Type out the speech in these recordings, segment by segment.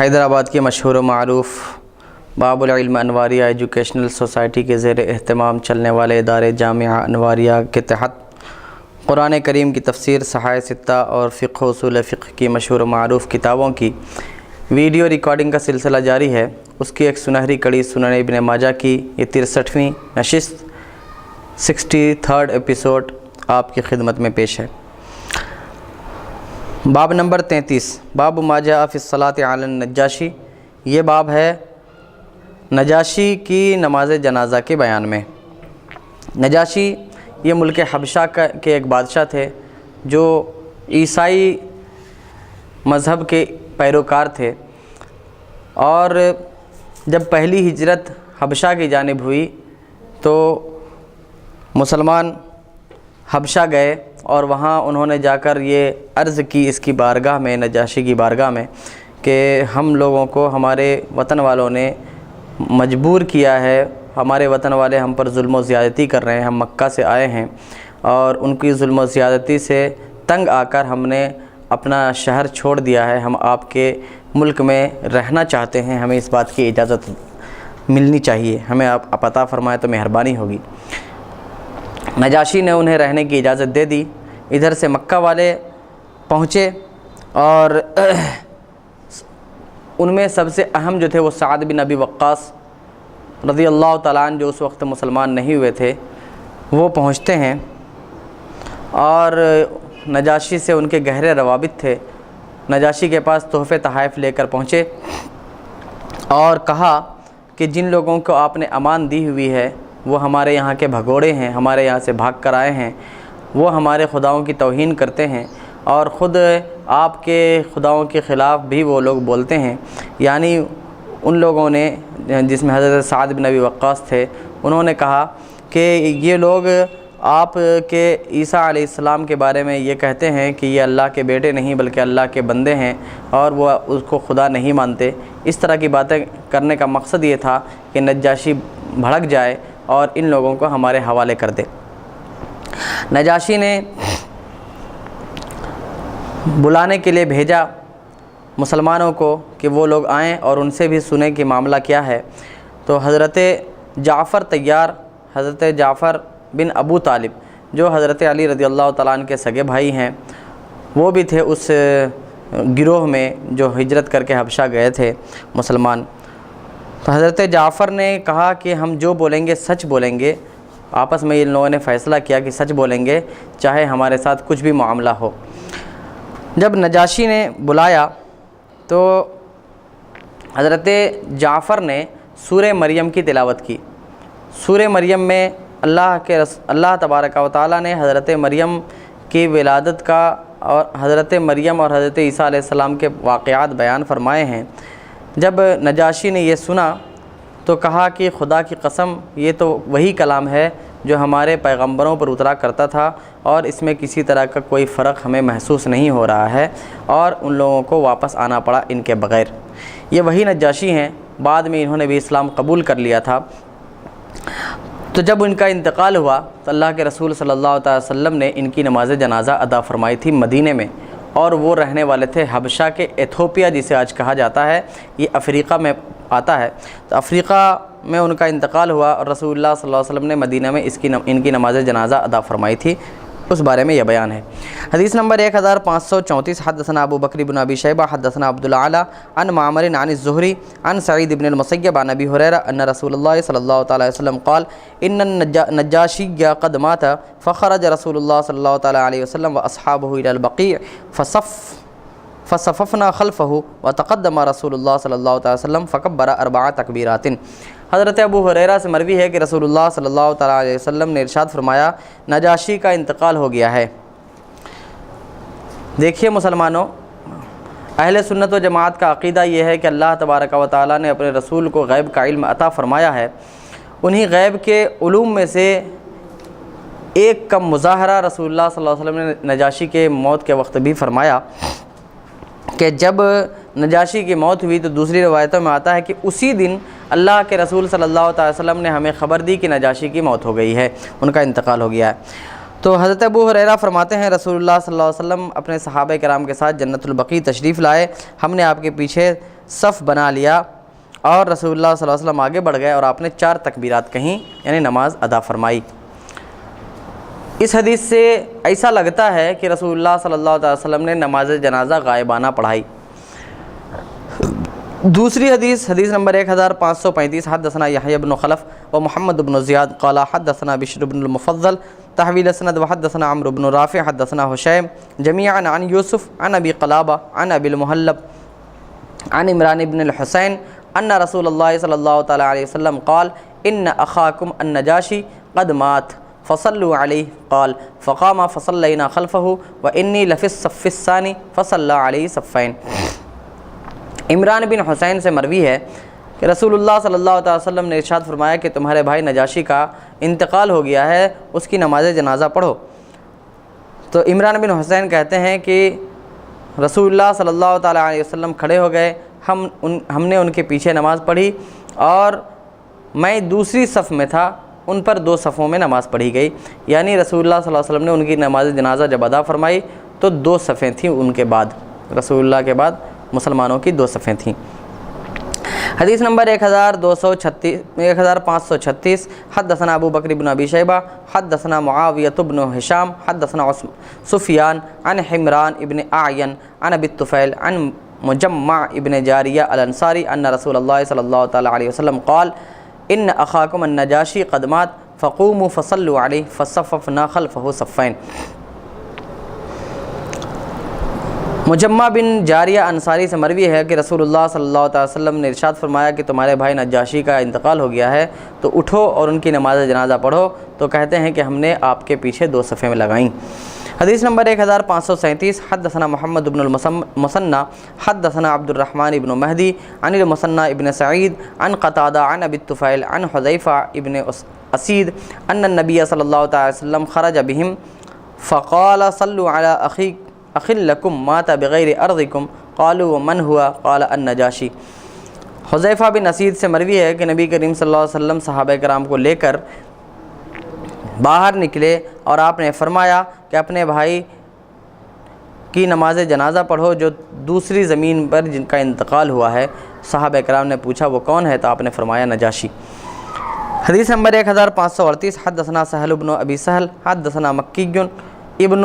حیدرآباد کی مشہور و معروف باب العلم انواریہ ایجوکیشنل سوسائٹی کے زیر اہتمام چلنے والے ادارے جامعہ انواریہ کے تحت قرآن کریم کی تفسیر صحائح ستہ اور فقہ اصول فقہ کی مشہور و معروف کتابوں کی ویڈیو ریکارڈنگ کا سلسلہ جاری ہے۔ اس کی ایک سنہری کڑی سنن ابن ماجہ کی یہ 63ویں نشست 63rd ایپیسوڈ آپ کی خدمت میں پیش ہے۔ باب نمبر 33 باب ما جاء فی الصلاۃ علی النجاشی، یہ باب ہے نجاشی کی نماز جنازہ کے بیان میں۔ نجاشی یہ ملک حبشہ کے ایک بادشاہ تھے جو عیسائی مذہب کے پیروکار تھے، اور جب پہلی ہجرت حبشہ کی جانب ہوئی تو مسلمان حبشہ گئے اور وہاں انہوں نے جا کر یہ عرض کی اس کی بارگاہ میں، نجاشی کی بارگاہ میں، کہ ہم لوگوں کو ہمارے وطن والوں نے مجبور کیا ہے، ہمارے وطن والے ہم پر ظلم و زیادتی کر رہے ہیں، ہم مکہ سے آئے ہیں اور ان کی ظلم و زیادتی سے تنگ آ کر ہم نے اپنا شہر چھوڑ دیا ہے، ہم آپ کے ملک میں رہنا چاہتے ہیں، ہمیں اس بات کی اجازت ملنی چاہیے، ہمیں آپ عطا فرمائے تو مہربانی ہوگی۔ نجاشی نے انہیں رہنے کی اجازت دے دی۔ ادھر سے مکہ والے پہنچے اور ان میں سب سے اہم جو تھے وہ سعد بن ابی وقاص رضی اللہ تعالیٰ عنہ، جو اس وقت مسلمان نہیں ہوئے تھے، وہ پہنچتے ہیں اور نجاشی سے ان کے گہرے روابط تھے۔ نجاشی کے پاس تحفے تحائف لے کر پہنچے اور کہا کہ جن لوگوں کو آپ نے امان دی ہوئی ہے وہ ہمارے یہاں کے بھگوڑے ہیں، ہمارے یہاں سے بھاگ کر آئے ہیں، وہ ہمارے خداؤں کی توہین کرتے ہیں اور خود آپ کے خداؤں کے خلاف بھی وہ لوگ بولتے ہیں۔ یعنی ان لوگوں نے، جس میں حضرت سعد بن ابی وقاص تھے، انہوں نے کہا کہ یہ لوگ آپ کے عیسیٰ علیہ السلام کے بارے میں یہ کہتے ہیں کہ یہ اللہ کے بیٹے نہیں بلکہ اللہ کے بندے ہیں اور وہ اس کو خدا نہیں مانتے۔ اس طرح کی باتیں کرنے کا مقصد یہ تھا کہ نجاشی بھڑک جائے اور ان لوگوں کو ہمارے حوالے کر دے۔ نجاشی نے بلانے کے لیے بھیجا مسلمانوں کو کہ وہ لوگ آئیں اور ان سے بھی سنیں کہ معاملہ کیا ہے۔ تو حضرت جعفر طیار، حضرت جعفر بن ابو طالب، جو حضرت علی رضی اللہ تعالیٰ عنہ کے سگے بھائی ہیں، وہ بھی تھے اس گروہ میں جو ہجرت کر کے حبشہ گئے تھے مسلمان۔ تو حضرت جعفر نے کہا کہ ہم جو بولیں گے سچ بولیں گے، آپس میں ان لوگوں نے فیصلہ کیا کہ سچ بولیں گے چاہے ہمارے ساتھ کچھ بھی معاملہ ہو۔ جب نجاشی نے بلایا تو حضرت جعفر نے سورہ مریم کی تلاوت کی۔ سورہ مریم میں اللہ تبارک و تعالیٰ نے حضرت مریم کی ولادت کا اور حضرت مریم اور حضرت عیسیٰ علیہ السلام کے واقعات بیان فرمائے ہیں۔ جب نجاشی نے یہ سنا تو کہا کہ خدا کی قسم، یہ تو وہی کلام ہے جو ہمارے پیغمبروں پر اترا کرتا تھا اور اس میں کسی طرح کا کوئی فرق ہمیں محسوس نہیں ہو رہا ہے، اور ان لوگوں کو واپس آنا پڑا ان کے بغیر۔ یہ وہی نجاشی ہیں، بعد میں انہوں نے بھی اسلام قبول کر لیا تھا۔ تو جب ان کا انتقال ہوا تو اللہ کے رسول صلی اللہ علیہ وسلم نے ان کی نماز جنازہ ادا فرمائی تھی مدینے میں، اور وہ رہنے والے تھے حبشہ کے ایتھوپیا، جسے آج کہا جاتا ہے، یہ افریقہ میں آتا ہے۔ تو افریقہ میں ان کا انتقال ہوا اور رسول اللہ صلی اللہ علیہ وسلم نے مدینہ میں ان کی نماز جنازہ ادا فرمائی تھی، اس بارے میں یہ بیان ہے۔ حدیث نمبر 1534 حدثنا ابو بکر بن ابی شیبہ حدثنا عبد الاعلی عن معمر عن الزہری عن سعید بن المسیب عن ابی ہریرہ ان رسول اللہ صلی اللہ تعالی وسلم قال ان النجاشی قد مات فخرج رسول اللہ صلی اللہ تعالی علیہ وسلم واصحابہ الى البقیع فصففنا خلفہ وتقدم رسول اللہ صلی اللہ تعالی وسلم فکبر 4 تکبیرات۔ حضرت ابو ہریرہ سے مروی ہے کہ رسول اللہ صلی اللہ تعالی علیہ وسلم نے ارشاد فرمایا، نجاشی کا انتقال ہو گیا ہے۔ دیکھیے مسلمانوں، اہل سنت و جماعت کا عقیدہ یہ ہے کہ اللہ تبارک و تعالیٰ نے اپنے رسول کو غیب کا علم عطا فرمایا ہے۔ انہی غیب کے علوم میں سے ایک کا مظاہرہ رسول اللہ صلی اللہ علیہ وسلم نے نجاشی کے موت کے وقت بھی فرمایا کہ جب نجاشی کی موت ہوئی تو دوسری روایتوں میں آتا ہے کہ اسی دن اللہ کے رسول صلی اللہ علیہ وسلم نے ہمیں خبر دی کہ نجاشی کی موت ہو گئی ہے، ان کا انتقال ہو گیا ہے۔ تو حضرت ابو ہریرہ فرماتے ہیں رسول اللہ صلی اللہ علیہ وسلم اپنے صحابہ کرام کے ساتھ جنت البقیع تشریف لائے، ہم نے آپ کے پیچھے صف بنا لیا اور رسول اللہ صلی اللہ علیہ وسلم آگے بڑھ گئے اور آپ نے 4 تکبیرات کہیں، یعنی نماز ادا فرمائی۔ اس حدیث سے ایسا لگتا ہے کہ رسول اللہ صلی اللہ علیہ وسلم نے نماز جنازہ غائبانہ پڑھائی۔ دوسری حدیث نمبر 1535، حدثنا یحییٰ بن خلف و محمد بن زیاد قال حدثنا بشر بن المفضل تحویل سند وحدثنا عمرو بن رافع حدثنا حشیم جميعا عن یوسف عن ابی قلابہ عن ابی المحلب عن عمران بن الحسین ان رسول اللہ صلی اللہ تعالی علیہ وسلم قال ان اخاکم النجاشی قد مات فصلوا علیہ قال فقام فصلینا خلفہ وانی لفی الصف الثانی فصلی علیہ صفین۔ عمران بن حسین سے مروی ہے کہ رسول اللہ صلی اللہ علیہ وسلم نے ارشاد فرمایا کہ تمہارے بھائی نجاشی کا انتقال ہو گیا ہے، اس کی نماز جنازہ پڑھو۔ تو عمران بن حسین کہتے ہیں کہ رسول اللہ صلی اللہ تعالیٰ علیہ وسلم کھڑے ہو گئے، ہم نے ان کے پیچھے نماز پڑھی اور میں دوسری صف میں تھا، ان پر 2 صفوں میں نماز پڑھی گئی، یعنی رسول اللہ صلی اللہ علیہ وسلم نے ان کی نماز جنازہ جب ادا فرمائی تو 2 صفیں تھیں ان کے بعد، رسول اللہ کے بعد مسلمانوں کی 2 صفیں تھیں۔ حدیث نمبر 1536 حدثنا ابو بکر بن ابی شیبہ حدثنا معاویۃ بن ہشام حدثنا سفیان عن حمران ابن اعین عن ابی الطفیل عن مجمع ابن جاریہ الانصاری ان رسول اللہ صلی اللہ تعالی علیہ وسلم قال ان اخاکم النجاشی قد مات فقوموا فصلوا علیہ فصففنا خلفہ صفین۔ مجمع بن جاریہ انصاری سے مروی ہے کہ رسول اللہ صلی اللہ علیہ وسلم نے ارشاد فرمایا کہ تمہارے بھائی نجاشی کا انتقال ہو گیا ہے تو اٹھو اور ان کی نماز جنازہ پڑھو، تو کہتے ہیں کہ ہم نے آپ کے پیچھے 2 صفیں میں لگائیں۔ حدیث نمبر 1537 حدثنا محمد بن المثنى حدثنا عبد الرحمن بن مہدی عن المثنى ابن سعید عن قتادہ عن ابی الطفیل عن حذیفہ ابن اسید ان النبی صلی اللہ علیہ وسلم خرج بهم فقال صلوا على اخ لکم مات بغیر ارضکم قالوا ومن ہوا قال النجاشی۔ حذیفہ بن اسید سے مروی ہے کہ نبی کریم صلی اللہ علیہ وسلم صحابہ کرام کو لے کر باہر نکلے اور آپ نے فرمایا کہ اپنے بھائی کی نماز جنازہ پڑھو جو دوسری زمین پر جن کا انتقال ہوا ہے۔ صحابہ کرام نے پوچھا وہ کون ہے؟ تو آپ نے فرمایا نجاشی۔ حدیث نمبر 1538 حدثنا سہل بن ابی سہل حدثنا مکی ابن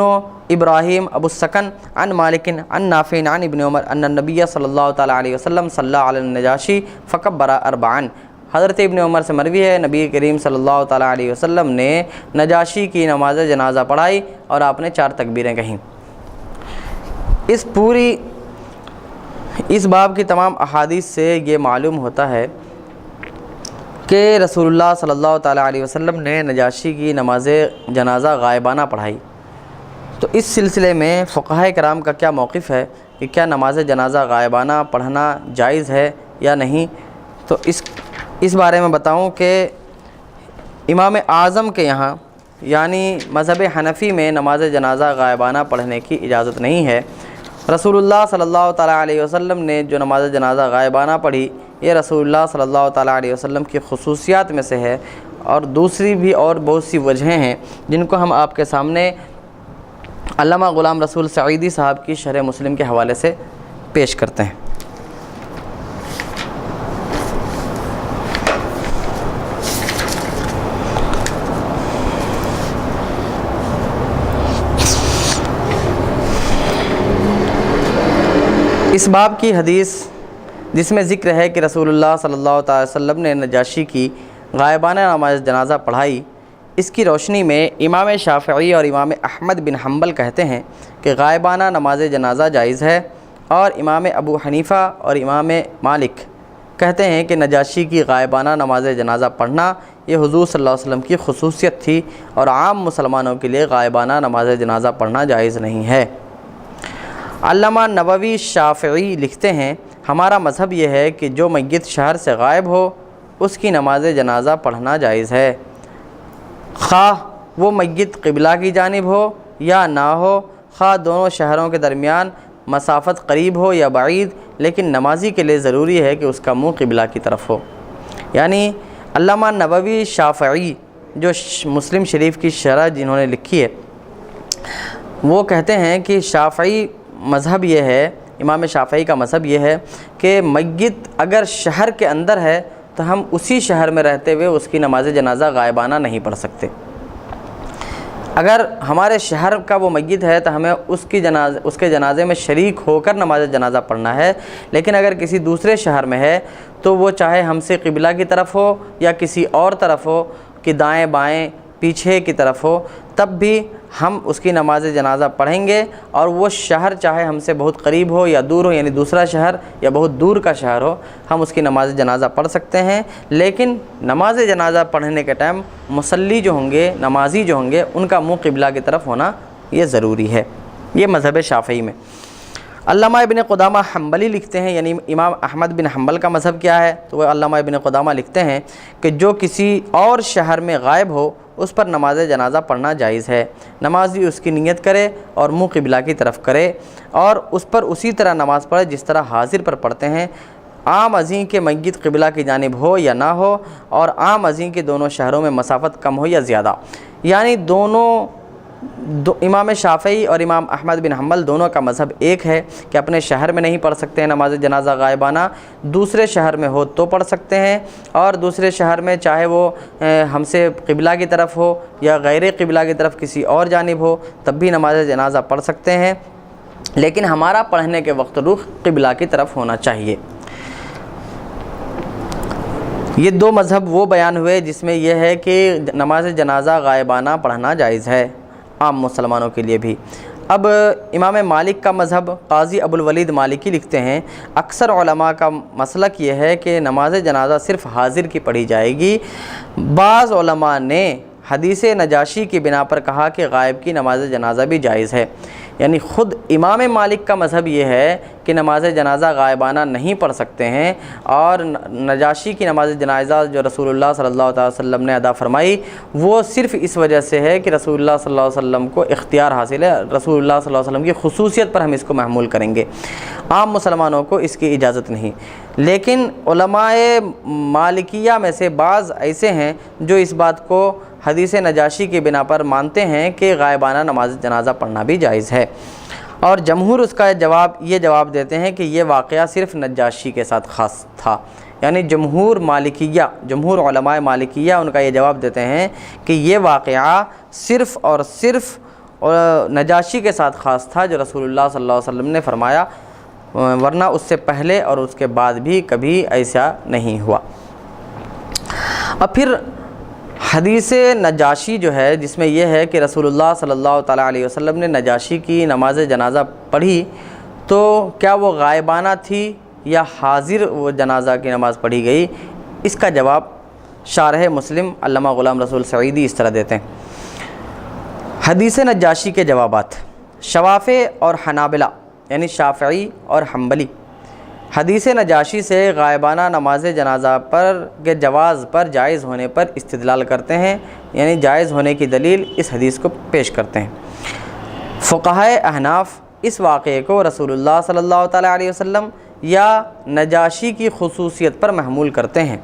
ابراہیم ابو السکن عن مالک عن نافع عن ابن عمر ان النبی صلی اللہ تعالی علیہ وسلم صلی علی النجاشی فکبر 4۔ حضرت ابن عمر سے مروی ہے نبی کریم صلی اللہ تعالی علیہ وسلم نے نجاشی کی نماز جنازہ پڑھائی اور آپ نے 4 تکبیریں کہیں۔ اس باب کی تمام احادیث سے یہ معلوم ہوتا ہے کہ رسول اللہ صلی اللہ تعالی علیہ وسلم نے نجاشی کی نماز جنازہ غائبانہ پڑھائی۔ تو اس سلسلے میں فقہاء کرام کا کیا موقف ہے کہ کیا نماز جنازہ غائبانہ پڑھنا جائز ہے یا نہیں؟ تو اس بارے میں بتاؤں کہ امام اعظم کے یہاں یعنی مذہب حنفی میں نماز جنازہ غائبانہ پڑھنے کی اجازت نہیں ہے۔ رسول اللہ صلی اللہ تعالیٰ علیہ وسلم نے جو نماز جنازہ غائبانہ پڑھی یہ رسول اللہ صلی اللہ تعالیٰ علیہ وسلم کی خصوصیات میں سے ہے، اور دوسری بھی اور بہت سی وجہیں ہیں جن کو ہم آپ کے سامنے علامہ غلام رسول سعیدی صاحب کی شرح مسلم کے حوالے سے پیش کرتے ہیں۔ اس باب کی حدیث جس میں ذکر ہے کہ رسول اللہ صلی اللہ تعالی وسلم نے نجاشی کی غائبانہ نماز جنازہ پڑھائی، اس کی روشنی میں امام شافعی اور امام احمد بن حنبل کہتے ہیں کہ غائبانہ نماز جنازہ جائز ہے، اور امام ابو حنیفہ اور امام مالک کہتے ہیں کہ نجاشی کی غائبانہ نماز جنازہ پڑھنا یہ حضور صلی اللہ علیہ وسلم کی خصوصیت تھی، اور عام مسلمانوں کے لیے غائبانہ نماز جنازہ پڑھنا جائز نہیں ہے۔ علامہ نووی شافعی لکھتے ہیں ہمارا مذہب یہ ہے کہ جو میت شہر سے غائب ہو اس کی نماز جنازہ پڑھنا جائز ہے، خواہ وہ میت قبلہ کی جانب ہو یا نہ ہو، خواہ دونوں شہروں کے درمیان مسافت قریب ہو یا بعید، لیکن نمازی کے لیے ضروری ہے کہ اس کا منہ قبلہ کی طرف ہو۔ یعنی علامہ نووی شافعی جو مسلم شریف کی شرح جنہوں نے لکھی ہے وہ کہتے ہیں کہ شافعی مذہب یہ ہے امام شافعی کا مذہب یہ ہے کہ میت اگر شہر کے اندر ہے تو ہم اسی شہر میں رہتے ہوئے اس کی نماز جنازہ غائبانہ نہیں پڑھ سکتے۔ اگر ہمارے شہر کا وہ میت ہے تو ہمیں اس کے جنازے میں شریک ہو کر نماز جنازہ پڑھنا ہے، لیکن اگر کسی دوسرے شہر میں ہے تو وہ چاہے ہم سے قبلہ کی طرف ہو یا کسی اور طرف ہو کہ دائیں بائیں پیچھے کی طرف ہو، تب بھی ہم اس کی نماز جنازہ پڑھیں گے، اور وہ شہر چاہے ہم سے بہت قریب ہو یا دور ہو، یعنی دوسرا شہر یا بہت دور کا شہر ہو، ہم اس کی نماز جنازہ پڑھ سکتے ہیں۔ لیکن نماز جنازہ پڑھنے کے ٹائم مصلی جو ہوں گے، نمازی جو ہوں گے، ان کا منہ قبلہ کی طرف ہونا یہ ضروری ہے۔ یہ مذہب شافعی میں۔ علامہ ابن قدامہ حنبلی لکھتے ہیں، یعنی امام احمد بن حنبل کا مذہب کیا ہے، تو وہ علامہ ابن قدامہ لکھتے ہیں کہ جو کسی اور شہر میں غائب ہو اس پر نماز جنازہ پڑھنا جائز ہے۔ نمازی اس کی نیت کرے اور منہ قبلہ کی طرف کرے اور اس پر اسی طرح نماز پڑھے جس طرح حاضر پر پڑھتے ہیں، عام ازیں کے میت قبلہ کی جانب ہو یا نہ ہو، اور عام ازیں کے دونوں شہروں میں مسافت کم ہو یا زیادہ۔ یعنی امام شافعی اور امام احمد بن حنبل دونوں کا مذہب ایک ہے کہ اپنے شہر میں نہیں پڑھ سکتے ہیں نماز جنازہ غائبانہ، دوسرے شہر میں ہو تو پڑھ سکتے ہیں، اور دوسرے شہر میں چاہے وہ ہم سے قبلہ کی طرف ہو یا غیر قبلہ کی طرف کسی اور جانب ہو تب بھی نماز جنازہ پڑھ سکتے ہیں، لیکن ہمارا پڑھنے کے وقت رخ قبلہ کی طرف ہونا چاہیے۔ یہ دو مذہب وہ بیان ہوئے جس میں یہ ہے کہ نماز جنازہ غائبانہ پڑھنا جائز ہے عام مسلمانوں کے لیے بھی۔ اب امام مالک کا مذہب، قاضی ابو الولید مالکی لکھتے ہیں، اکثر علماء کا مسلک یہ ہے کہ نماز جنازہ صرف حاضر کی پڑھی جائے گی۔ بعض علماء نے حدیث نجاشی کی بنا پر کہا کہ غائب کی نماز جنازہ بھی جائز ہے۔ یعنی خود امام مالک کا مذہب یہ ہے کہ نماز جنازہ غائبانہ نہیں پڑھ سکتے ہیں، اور نجاشی کی نماز جنازہ جو رسول اللہ صلی اللہ علیہ وسلم نے ادا فرمائی وہ صرف اس وجہ سے ہے کہ رسول اللہ صلی اللہ علیہ وسلم کو اختیار حاصل ہے، رسول اللہ صلی اللہ علیہ وسلم کی خصوصیت پر ہم اس کو محمول کریں گے، عام مسلمانوں کو اس کی اجازت نہیں۔ لیکن علماء مالکیہ میں سے بعض ایسے ہیں جو اس بات کو حدیث نجاشی کی بنا پر مانتے ہیں کہ غائبانہ نماز جنازہ پڑھنا بھی جائز ہے، اور جمہور اس کا یہ جواب دیتے ہیں کہ یہ واقعہ صرف نجاشی کے ساتھ خاص تھا۔ یعنی جمہور علماء مالکیہ ان کا یہ جواب دیتے ہیں کہ یہ واقعہ صرف اور صرف نجاشی کے ساتھ خاص تھا جو رسول اللہ صلی اللہ علیہ وسلم نے فرمایا، ورنہ اس سے پہلے اور اس کے بعد بھی کبھی ایسا نہیں ہوا۔ اب پھر حدیث نجاشی جو ہے جس میں یہ ہے کہ رسول اللہ صلی اللہ تعالیٰ علیہ وسلم نے نجاشی کی نماز جنازہ پڑھی، تو کیا وہ غائبانہ تھی یا حاضر وہ جنازہ کی نماز پڑھی گئی؟ اس کا جواب شارح مسلم علامہ غلام رسول سعیدی اس طرح دیتے ہیں۔ حدیث نجاشی کے جوابات: شوافع اور حنابلہ یعنی شافعی اور حنبلی حدیث نجاشی سے غائبانہ نماز جنازہ کے جواز پر جائز ہونے پر استدلال کرتے ہیں، یعنی جائز ہونے کی دلیل اس حدیث کو پیش کرتے ہیں۔ فقہائے احناف اس واقعے کو رسول اللہ صلی اللہ تعالیٰ علیہ وسلم یا نجاشی کی خصوصیت پر محمول کرتے ہیں،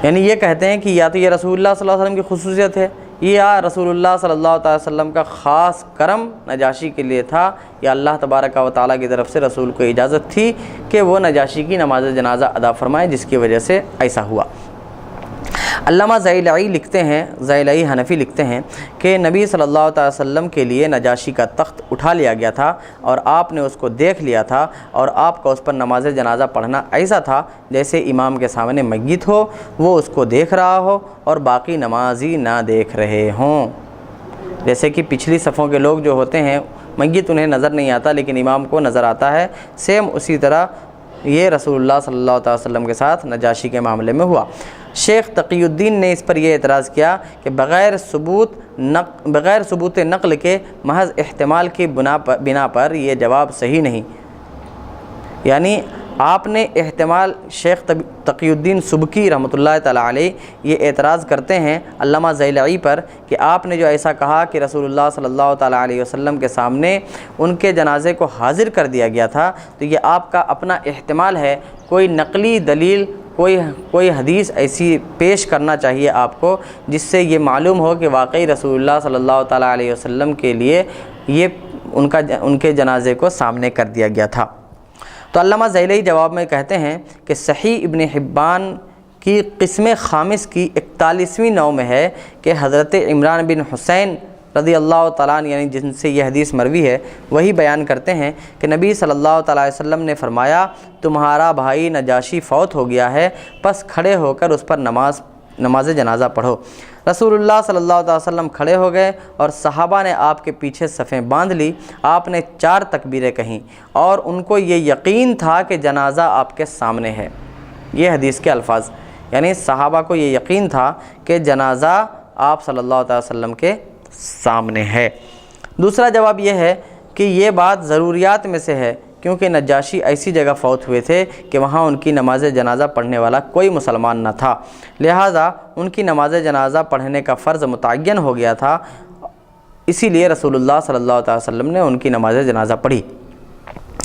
یعنی یہ کہتے ہیں کہ یا تو یہ رسول اللہ صلی اللہ علیہ وسلم کی خصوصیت ہے، یا رسول اللہ صلی اللہ علیہ وسلم کا خاص کرم نجاشی کے لیے تھا، یا اللہ تبارک و تعالیٰ کی طرف سے رسول کو اجازت تھی کہ وہ نجاشی کی نماز جنازہ ادا فرمائے، جس کی وجہ سے ایسا ہوا۔ علامہ زیلعی حنفی لکھتے ہیں کہ نبی صلی اللہ علیہ وسلم کے لیے نجاشی کا تخت اٹھا لیا گیا تھا اور آپ نے اس کو دیکھ لیا تھا، اور آپ کا اس پر نماز جنازہ پڑھنا ایسا تھا جیسے امام کے سامنے میت ہو، وہ اس کو دیکھ رہا ہو اور باقی نمازی نہ دیکھ رہے ہوں۔ جیسے کہ پچھلی صفوں کے لوگ جو ہوتے ہیں میت انہیں نظر نہیں آتا لیکن امام کو نظر آتا ہے، سیم اسی طرح یہ رسول اللہ صلی اللہ علیہ وسلم کے ساتھ نجاشی کے معاملے میں ہوا۔ شیخ تقی الدین نے اس پر یہ اعتراض کیا کہ بغیر ثبوت نقل کے محض احتمال کی بنا پر یہ جواب صحیح نہیں، یعنی آپ نے احتمال شیخ تقی الدین سبکی رحمۃ اللہ تعالیٰ علیہ یہ اعتراض کرتے ہیں علامہ زیلعی پر کہ آپ نے جو ایسا کہا کہ رسول اللہ صلی اللہ تعالیٰ علیہ وسلم کے سامنے ان کے جنازے کو حاضر کر دیا گیا تھا، تو یہ آپ کا اپنا احتمال ہے، کوئی نقلی دلیل کوئی حدیث ایسی پیش کرنا چاہیے آپ کو جس سے یہ معلوم ہو کہ واقعی رسول اللہ صلی اللہ تعالیٰ علیہ وسلم کے لیے یہ ان کے جنازے کو سامنے کر دیا گیا تھا۔ تو علامہ ذیلی جواب میں کہتے ہیں کہ صحیح ابن حبان کی قسم خامس کی 41ویں نو میں ہے کہ حضرت عمران بن حسین رضی اللہ تعالیٰ عنہ، یعنی جن سے یہ حدیث مروی ہے، وہی بیان کرتے ہیں کہ نبی صلی اللہ تعالیٰ علیہ وسلم نے فرمایا تمہارا بھائی نجاشی فوت ہو گیا ہے، پس کھڑے ہو کر اس پر نماز جنازہ پڑھو۔ رسول اللہ صلی اللہ علیہ وسلم کھڑے ہو گئے اور صحابہ نے آپ کے پیچھے صفیں باندھ لی۔ آپ نے 4 تکبیریں کہیں اور ان کو یہ یقین تھا کہ جنازہ آپ کے سامنے ہے۔ یہ حدیث کے الفاظ، یعنی صحابہ کو یہ یقین تھا کہ جنازہ آپ صلی اللہ علیہ وسلم کے سامنے ہے۔ دوسرا جواب یہ ہے کہ یہ بات ضروریات میں سے ہے، کیونکہ نجاشی ایسی جگہ فوت ہوئے تھے کہ وہاں ان کی نماز جنازہ پڑھنے والا کوئی مسلمان نہ تھا، لہٰذا ان کی نماز جنازہ پڑھنے کا فرض متعین ہو گیا تھا، اسی لیے رسول اللہ صلی اللہ علیہ وسلم نے ان کی نماز جنازہ پڑھی۔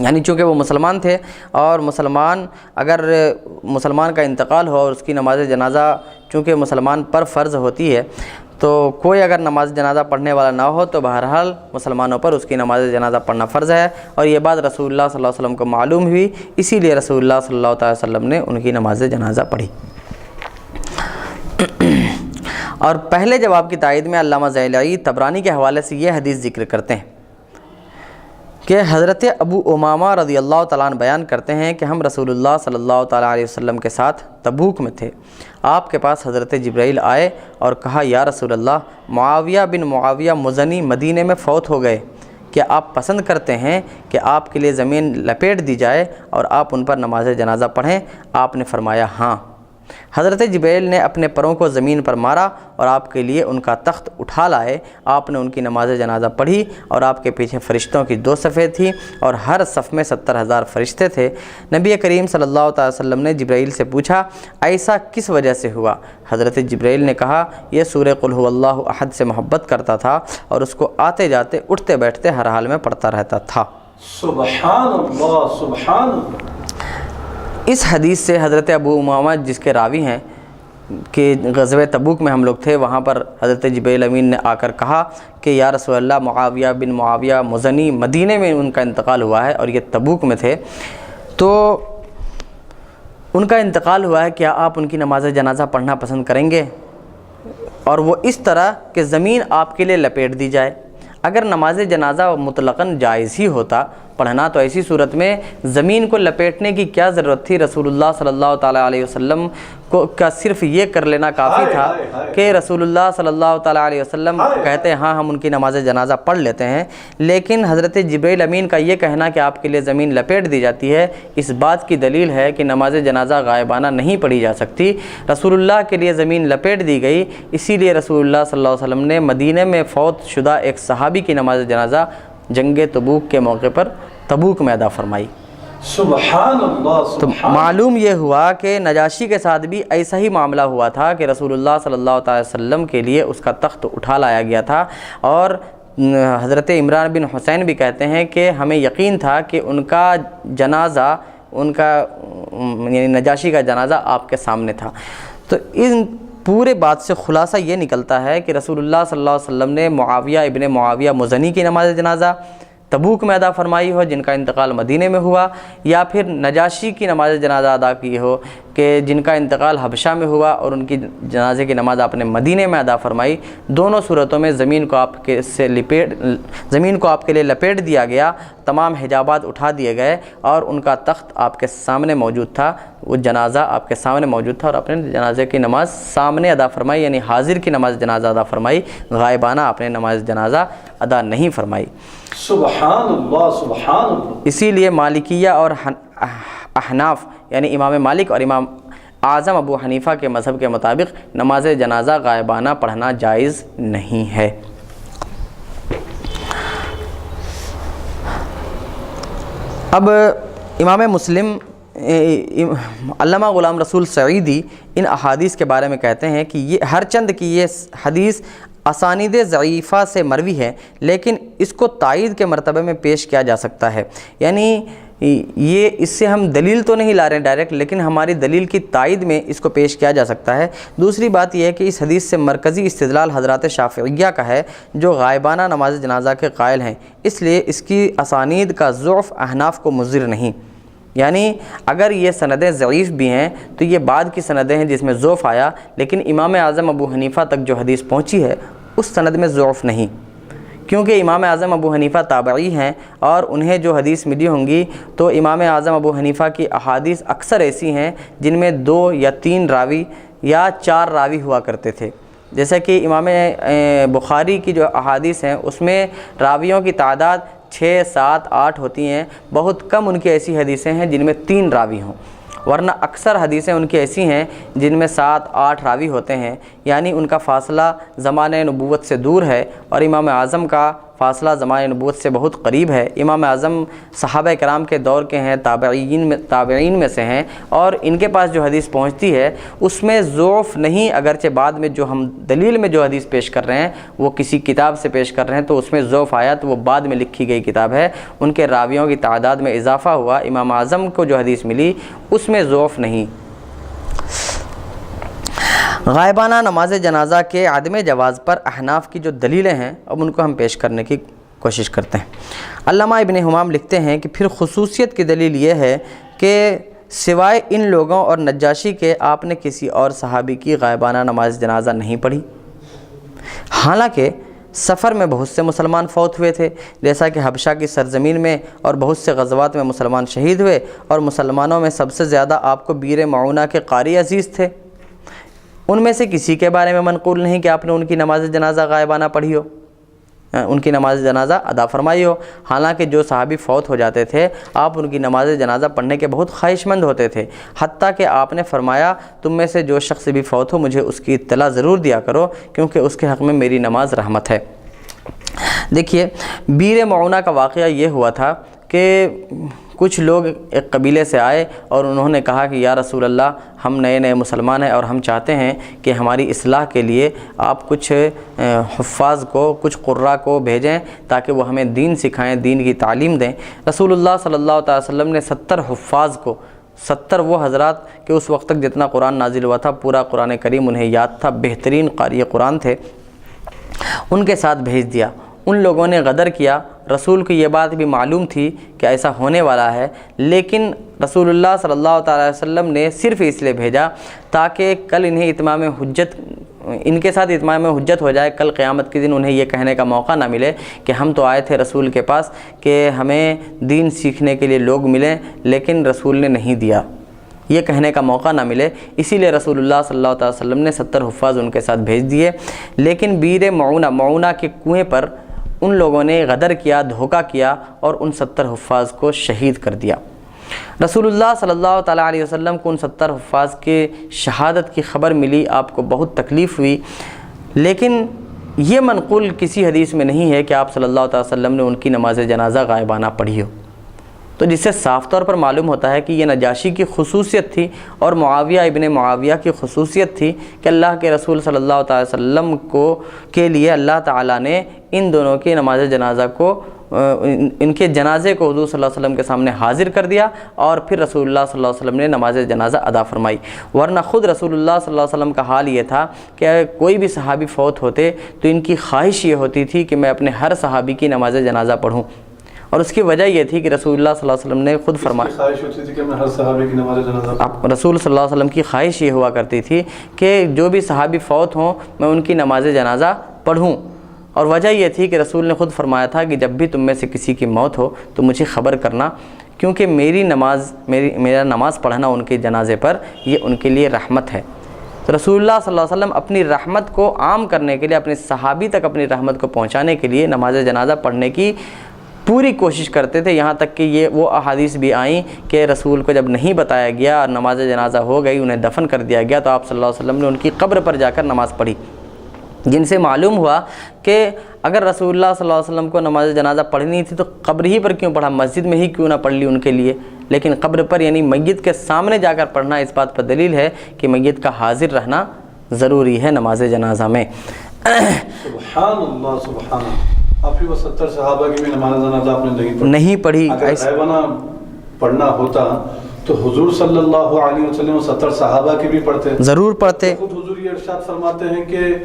یعنی چونکہ وہ مسلمان تھے، اور اگر مسلمان کا انتقال ہو اور اس کی نماز جنازہ چونکہ مسلمان پر فرض ہوتی ہے، تو کوئی اگر نماز جنازہ پڑھنے والا نہ ہو تو بہرحال مسلمانوں پر اس کی نماز جنازہ پڑھنا فرض ہے، اور یہ بات رسول اللہ صلی اللہ علیہ وسلم کو معلوم ہوئی، اسی لیے رسول اللہ صلی اللہ علیہ وسلم نے ان کی نماز جنازہ پڑھی۔ اور پہلے جواب کی تائید میں علامہ ذیلی طبرانی کے حوالے سے یہ حدیث ذکر کرتے ہیں کہ حضرت ابو امامہ رضی اللہ تعالیٰ عنہ بیان کرتے ہیں کہ ہم رسول اللہ صلی اللہ تعالیٰ علیہ وسلم کے ساتھ تبوک میں تھے۔ آپ کے پاس حضرت جبرائیل آئے اور کہا یا رسول اللہ، معاویہ بن معاویہ مزنی مدینے میں فوت ہو گئے، کیا آپ پسند کرتے ہیں کہ آپ کے لیے زمین لپیٹ دی جائے اور آپ ان پر نماز جنازہ پڑھیں؟ آپ نے فرمایا ہاں۔ حضرت جبرائیل نے اپنے پروں کو زمین پر مارا اور آپ کے لیے ان کا تخت اٹھا لائے۔ آپ نے ان کی نماز جنازہ پڑھی اور آپ کے پیچھے فرشتوں کی 2 صفیں تھیں اور ہر صف میں 70,000 فرشتے تھے۔ نبی کریم صلی اللہ علیہ وسلم نے جبرائیل سے پوچھا ایسا کس وجہ سے ہوا؟ حضرت جبرائیل نے کہا یہ سورہ قل هو اللہ احد سے محبت کرتا تھا اور اس کو آتے جاتے اٹھتے بیٹھتے ہر حال میں پڑھتا رہتا تھا۔ سبحان اللہ سبحان اللہ۔ اس حدیث سے حضرت ابو امامہ جس کے راوی ہیں کہ غزوہ تبوک میں ہم لوگ تھے، وہاں پر حضرت جبرائیل امین نے آ کر کہا کہ یا رسول اللہ، معاویہ بن معاویہ مزنی مدینے میں ان کا انتقال ہوا ہے اور یہ تبوک میں تھے، تو ان کا انتقال ہوا ہے، کیا آپ ان کی نماز جنازہ پڑھنا پسند کریں گے؟ اور وہ اس طرح کہ زمین آپ کے لیے لپیٹ دی جائے۔ اگر نماز جنازہ مطلقاً جائز ہی ہوتا پڑھنا تو ایسی صورت میں زمین کو لپیٹنے کی کیا ضرورت تھی؟ رسول اللہ صلی اللہ تعالیٰ علیہ وسلم کو کا صرف یہ کر لینا کافی تھا کہ رسول اللہ صلی اللہ تعالیٰ علیہ وسلم کہتے ہیں ہاں ہم ان کی نماز جنازہ پڑھ لیتے ہیں، لیکن حضرت جبرائیل امین کا یہ کہنا کہ آپ کے لیے زمین لپیٹ دی جاتی ہے، اس بات کی دلیل ہے کہ نماز جنازہ غائبانہ نہیں پڑھی جا سکتی۔ رسول اللہ کے لیے زمین لپیٹ دی گئی، اسی لیے رسول اللہ صلی اللہ علیہ وسلم نے مدینے میں فوت شدہ ایک صحابی کی نماز جنازہ جنگ تبوک کے موقع پر تبوک میں ادا فرمائی۔ سبحان اللہ تو معلوم یہ ہوا کہ نجاشی کے ساتھ بھی ایسا ہی معاملہ ہوا تھا کہ رسول اللہ صلی اللہ علیہ وسلم کے لیے اس کا تخت اٹھا لایا گیا تھا، اور حضرت عمران بن حسین بھی کہتے ہیں کہ ہمیں یقین تھا کہ ان کا جنازہ یعنی نجاشی کا جنازہ آپ کے سامنے تھا۔ تو ان پورے بات سے خلاصہ یہ نکلتا ہے کہ رسول اللہ صلی اللہ علیہ وسلم نے معاویہ ابن معاویہ مزنی کی نماز جنازہ تبوک میں ادا فرمائی ہو جن کا انتقال مدینے میں ہوا، یا پھر نجاشی کی نماز جنازہ ادا کی ہو کہ جن کا انتقال حبشہ میں ہوا اور ان کی جنازے کی نماز آپ نے مدینے میں ادا فرمائی۔ دونوں صورتوں میں زمین کو آپ کے لیے لپیٹ دیا گیا، تمام حجابات اٹھا دیے گئے اور ان کا تخت آپ کے سامنے موجود تھا، وہ جنازہ آپ کے سامنے موجود تھا اور آپ نے جنازے کی نماز سامنے ادا فرمائی، یعنی حاضر کی نماز جنازہ ادا فرمائی، غائبانہ آپ نے نماز جنازہ ادا نہیں فرمائی۔ سبحان اللہ سبحان اللہ۔ اسی لیے مالکیہ اور احناف یعنی امام مالک اور امام اعظم ابو حنیفہ کے مذہب کے مطابق نماز جنازہ غائبانہ پڑھنا جائز نہیں ہے۔ اب امام مسلم علامہ غلام رسول سعیدی ان احادیث کے بارے میں کہتے ہیں کہ یہ ہر چند کی یہ حدیث اسانید ضعیفہ سے مروی ہے، لیکن اس کو تائید کے مرتبے میں پیش کیا جا سکتا ہے، یعنی یہ اس سے ہم دلیل تو نہیں لا رہے ہیں ڈائریکٹ، لیکن ہماری دلیل کی تائید میں اس کو پیش کیا جا سکتا ہے۔ دوسری بات یہ ہے کہ اس حدیث سے مرکزی استدلال حضرات شافعیہ کا ہے جو غائبانہ نماز جنازہ کے قائل ہیں، اس لیے اس کی اسانید کا ضعف احناف کو مضر نہیں، یعنی اگر یہ سندیں ضعیف بھی ہیں تو یہ بعد کی سندیں ہیں جس میں ضعف آیا، لیکن امام اعظم ابو حنیفہ تک جو حدیث پہنچی ہے اس سند میں ضعف نہیں، کیونکہ امام اعظم ابو حنیفہ تابعی ہیں اور انہیں جو حدیث ملی ہوں گی تو امام اعظم ابو حنیفہ کی احادیث اکثر ایسی ہیں جن میں 2 یا 3 راوی یا 4 راوی ہوا کرتے تھے، جیسا کہ امام بخاری کی جو احادیث ہیں اس میں راویوں کی تعداد 6، 7، 8 ہوتی ہیں، بہت کم ان کی ایسی حدیثیں ہیں جن میں 3 راوی ہوں، ورنہ اکثر حدیثیں ان کی ایسی ہیں جن میں 7، 8 راوی ہوتے ہیں، یعنی ان کا فاصلہ زمانہ نبوت سے دور ہے، اور امام اعظم کا فاصلہ زمانہ نبوت سے بہت قریب ہے۔ امام اعظم صحابہ کرام کے دور کے ہیں، تابعین میں سے ہیں، اور ان کے پاس جو حدیث پہنچتی ہے اس میں ضعف نہیں، اگرچہ بعد میں جو ہم دلیل میں جو حدیث پیش کر رہے ہیں وہ کسی کتاب سے پیش کر رہے ہیں تو اس میں ضعف آیا تو وہ بعد میں لکھی گئی کتاب ہے، ان کے راویوں کی تعداد میں اضافہ ہوا، امام اعظم کو جو حدیث ملی اس میں ضعف نہیں۔ غائبانہ نماز جنازہ کے عدم جواز پر احناف کی جو دلیلیں ہیں اب ان کو ہم پیش کرنے کی کوشش کرتے ہیں۔ علامہ ابن حمام لکھتے ہیں کہ پھر خصوصیت کی دلیل یہ ہے کہ سوائے ان لوگوں اور نجاشی کے آپ نے کسی اور صحابی کی غائبانہ نماز جنازہ نہیں پڑھی، حالانکہ سفر میں بہت سے مسلمان فوت ہوئے تھے، جیسا کہ حبشہ کی سرزمین میں اور بہت سے غزوات میں مسلمان شہید ہوئے، اور مسلمانوں میں سب سے زیادہ آپ کو بیر معونہ کے قاری عزیز تھے، ان میں سے کسی کے بارے میں منقول نہیں کہ آپ نے ان کی نماز جنازہ غائبانہ پڑھی ہو، ان کی نماز جنازہ ادا فرمائی ہو، حالانکہ جو صحابی فوت ہو جاتے تھے آپ ان کی نماز جنازہ پڑھنے کے بہت خواہش مند ہوتے تھے، حتیٰ کہ آپ نے فرمایا تم میں سے جو شخص بھی فوت ہو مجھے اس کی اطلاع ضرور دیا کرو کیونکہ اس کے حق میں میری نماز رحمت ہے۔ دیکھیے بیر معونہ کا واقعہ یہ ہوا تھا کہ کچھ لوگ ایک قبیلے سے آئے اور انہوں نے کہا کہ یا رسول اللہ ہم نئے مسلمان ہیں اور ہم چاہتے ہیں کہ ہماری اصلاح کے لیے آپ کچھ حفاظ کو، کچھ قراء کو بھیجیں تاکہ وہ ہمیں دین سکھائیں، دین کی تعلیم دیں۔ رسول اللہ صلی اللہ علیہ وسلم نے 70 حفاظ کو، 70 وہ حضرات کہ اس وقت تک جتنا قرآن نازل ہوا تھا پورا قرآن کریم انہیں یاد تھا، بہترین قاری قرآن تھے، ان کے ساتھ بھیج دیا۔ ان لوگوں نے غدر کیا، رسول کو یہ بات بھی معلوم تھی کہ ایسا ہونے والا ہے، لیکن رسول اللہ صلی اللہ علیہ وسلم نے صرف اس لیے بھیجا تاکہ کل انہیں ان کے ساتھ اتمام حجت ہو جائے، کل قیامت کے دن انہیں یہ کہنے کا موقع نہ ملے کہ ہم تو آئے تھے رسول کے پاس کہ ہمیں دین سیکھنے کے لیے لوگ ملیں لیکن رسول نے نہیں دیا، یہ کہنے کا موقع نہ ملے، اسی لیے رسول اللہ صلی اللہ علیہ وسلم نے 70 حفاظ ان کے ساتھ بھیج دیے۔ لیکن بیر معونہ کے کنویں پر ان لوگوں نے غدر کیا، دھوکہ کیا اور ان 70 حفاظ کو شہید کر دیا۔ رسول اللہ صلی اللہ تعالیٰ علیہ وسلم کو ان 70 حفاظ کے شہادت کی خبر ملی، آپ کو بہت تکلیف ہوئی، لیکن یہ منقول کسی حدیث میں نہیں ہے کہ آپ صلی اللہ علیہ وسلم نے ان کی نماز جنازہ غائبانہ پڑھی ہو، تو جس سے صاف طور پر معلوم ہوتا ہے کہ یہ نجاشی کی خصوصیت تھی اور معاویہ ابن معاویہ کی خصوصیت تھی کہ اللہ کے رسول صلی اللہ علیہ وسلم کے لیے اللہ تعالیٰ نے ان دونوں کی نماز جنازہ کو، ان کے جنازے کو حضور صلی اللہ علیہ وسلم کے سامنے حاضر کر دیا اور پھر رسول اللہ صلی اللہ علیہ وسلم نے نماز جنازہ ادا فرمائی، ورنہ خود رسول اللہ صلی اللہ علیہ وسلم کا حال یہ تھا کہ کوئی بھی صحابی فوت ہوتے تو ان کی خواہش یہ ہوتی تھی کہ میں اپنے ہر صحابی کی نماز جنازہ پڑھوں، اور اس کی وجہ یہ تھی کہ رسول اللہ صلی اللہ علیہ وسلم نے خود فرمایا، خواہش ہوتی تھی کہ میں ہر صحابی کی نماز جنازہ، رسول صلی اللہ علیہ وسلم کی خواہش یہ ہوا کرتی تھی کہ جو بھی صحابی فوت ہوں میں ان کی نماز جنازہ پڑھوں، اور وجہ یہ تھی کہ رسول نے خود فرمایا تھا کہ جب بھی تم میں سے کسی کی موت ہو تو مجھے خبر کرنا، کیونکہ میرا نماز پڑھنا ان کے جنازے پر یہ ان کے لیے رحمت ہے۔ تو رسول اللہ صلی اللہ علیہ وسلم اپنی رحمت کو عام کرنے کے لیے، اپنے صحابی تک اپنی رحمت کو پہنچانے کے لیے نماز جنازہ پڑھنے کی پوری کوشش کرتے تھے، یہاں تک کہ وہ احادیث بھی آئیں کہ رسول کو جب نہیں بتایا گیا اور نماز جنازہ ہو گئی، انہیں دفن کر دیا گیا، تو آپ صلی اللہ علیہ وسلم نے ان کی قبر پر جا کر نماز پڑھی، جن سے معلوم ہوا کہ اگر رسول اللہ صلی اللہ علیہ وسلم کو نماز جنازہ پڑھنی تھی تو قبر ہی پر کیوں پڑھا، مسجد میں ہی کیوں نہ پڑھ لی ان کے لیے، لیکن قبر پر یعنی میت کے سامنے جا کر پڑھنا اس بات پر دلیل ہے کہ میت کا حاضر رہنا ضروری ہے نماز جنازہ میں۔ سبحان اللہ سبحان اللہ، آپ ہی وہ 70 صحابہ کی بھی نماز جنازہ آپ نے نہیں پڑھی، اگر غائبانہ پڑھنا ہوتا تو حضور صلی اللہ علیہ وسلم 70 صحابہ کی بھی پڑھتے، ضرور پڑھتے۔ خود حضور یہ ارشاد فرماتے ہیں کہ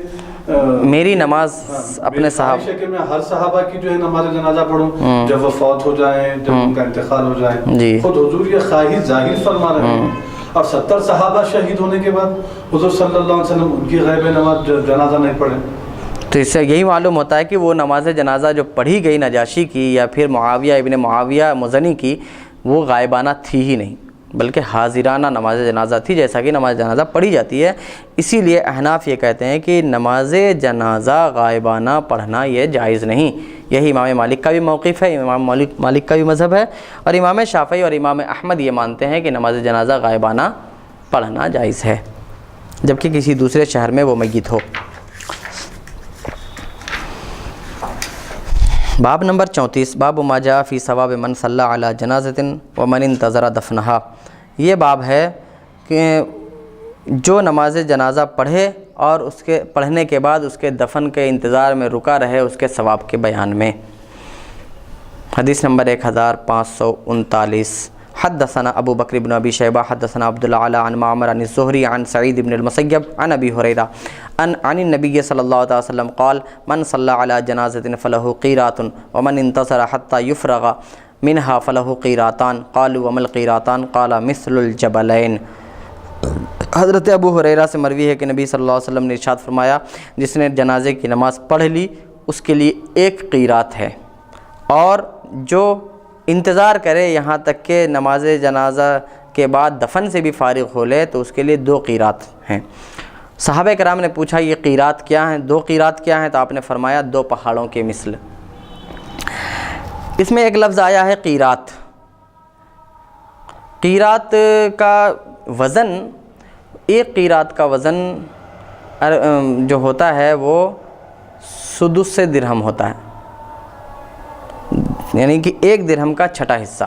میری نماز اپنے خواہش ہے کہ میں ہر صحابہ کی جو ہے نماز جنازہ پڑھوں جب وہ فوت ہو جائیں، جب ان کا انتقال ہو جائے۔ جی خود حضور یہ خواہش ظاہر فرما رہے ہیں، اور 70 صحابہ شہید ہونے کے بعد حضور صلی اللہ علیہ وسلم ان کی غیب نماز جنازہ نہیں پڑھے۔ تو اس سے یہی معلوم ہوتا ہے کہ وہ نماز جنازہ جو پڑھی گئی نجاشی کی یا پھر معاویہ ابن معاویہ مزنی کی، وہ غائبانہ تھی ہی نہیں بلکہ حاضرانہ نماز جنازہ تھی، جیسا کہ نماز جنازہ پڑھی جاتی ہے۔ اسی لیے احناف یہ کہتے ہیں کہ نماز جنازہ غائبانہ پڑھنا یہ جائز نہیں۔ یہی امام مالک کا بھی موقف ہے، امام مالک کا بھی مذہب ہے، اور امام شافعی اور امام احمد یہ مانتے ہیں کہ نماز جنازہ غائبانہ پڑھنا جائز ہے جبکہ کسی دوسرے شہر میں وہ میت ہو۔ باب نمبر 34، باب ما جاء فی ثواب من صلی علی جنازۃ ومن انتظر دفنہا۔ یہ باب ہے کہ جو نماز جنازہ پڑھے اور اس کے پڑھنے کے بعد اس کے دفن کے انتظار میں رکا رہے، اس کے ثواب کے بیان میں۔ حدیث نمبر 1539، حدثنا ابو بکر بن ابی شیبہ حدثنا عبد الاعلی عن معمر عن الزہری عن سعید بن المسیب عن ابی ہریرہ عن النبی صلی اللہ علیہ وسلم قال من صلی علی جنازۃ فلہ قیرات ومن انتصر حتی یفرغ منہا فلہ قیراتان قالوا وما القیراتان قال مثل الجبلین۔ حضرت ابو ہریرہ سے مروی ہے کہ نبی صلی اللہ علیہ وسلم نے ارشاد فرمایا، جس نے جنازے کی نماز پڑھ لی اس کے لیے 1 قیرات ہے، اور جو انتظار کرے یہاں تک کہ نماز جنازہ کے بعد دفن سے بھی فارغ ہو لے تو اس کے لیے 2 قیرات ہیں۔ صحابہ کرام نے پوچھا یہ قیرات کیا ہیں، 2 قیرات کیا ہیں؟ تو آپ نے فرمایا 2 پہاڑوں کے مثل۔ اس میں ایک لفظ آیا ہے قیرات۔ قیرات کا وزن، 1 قیرات کا وزن جو ہوتا ہے وہ سدس درہم ہوتا ہے، یعنی کہ 1 درہم کا چھٹا حصہ،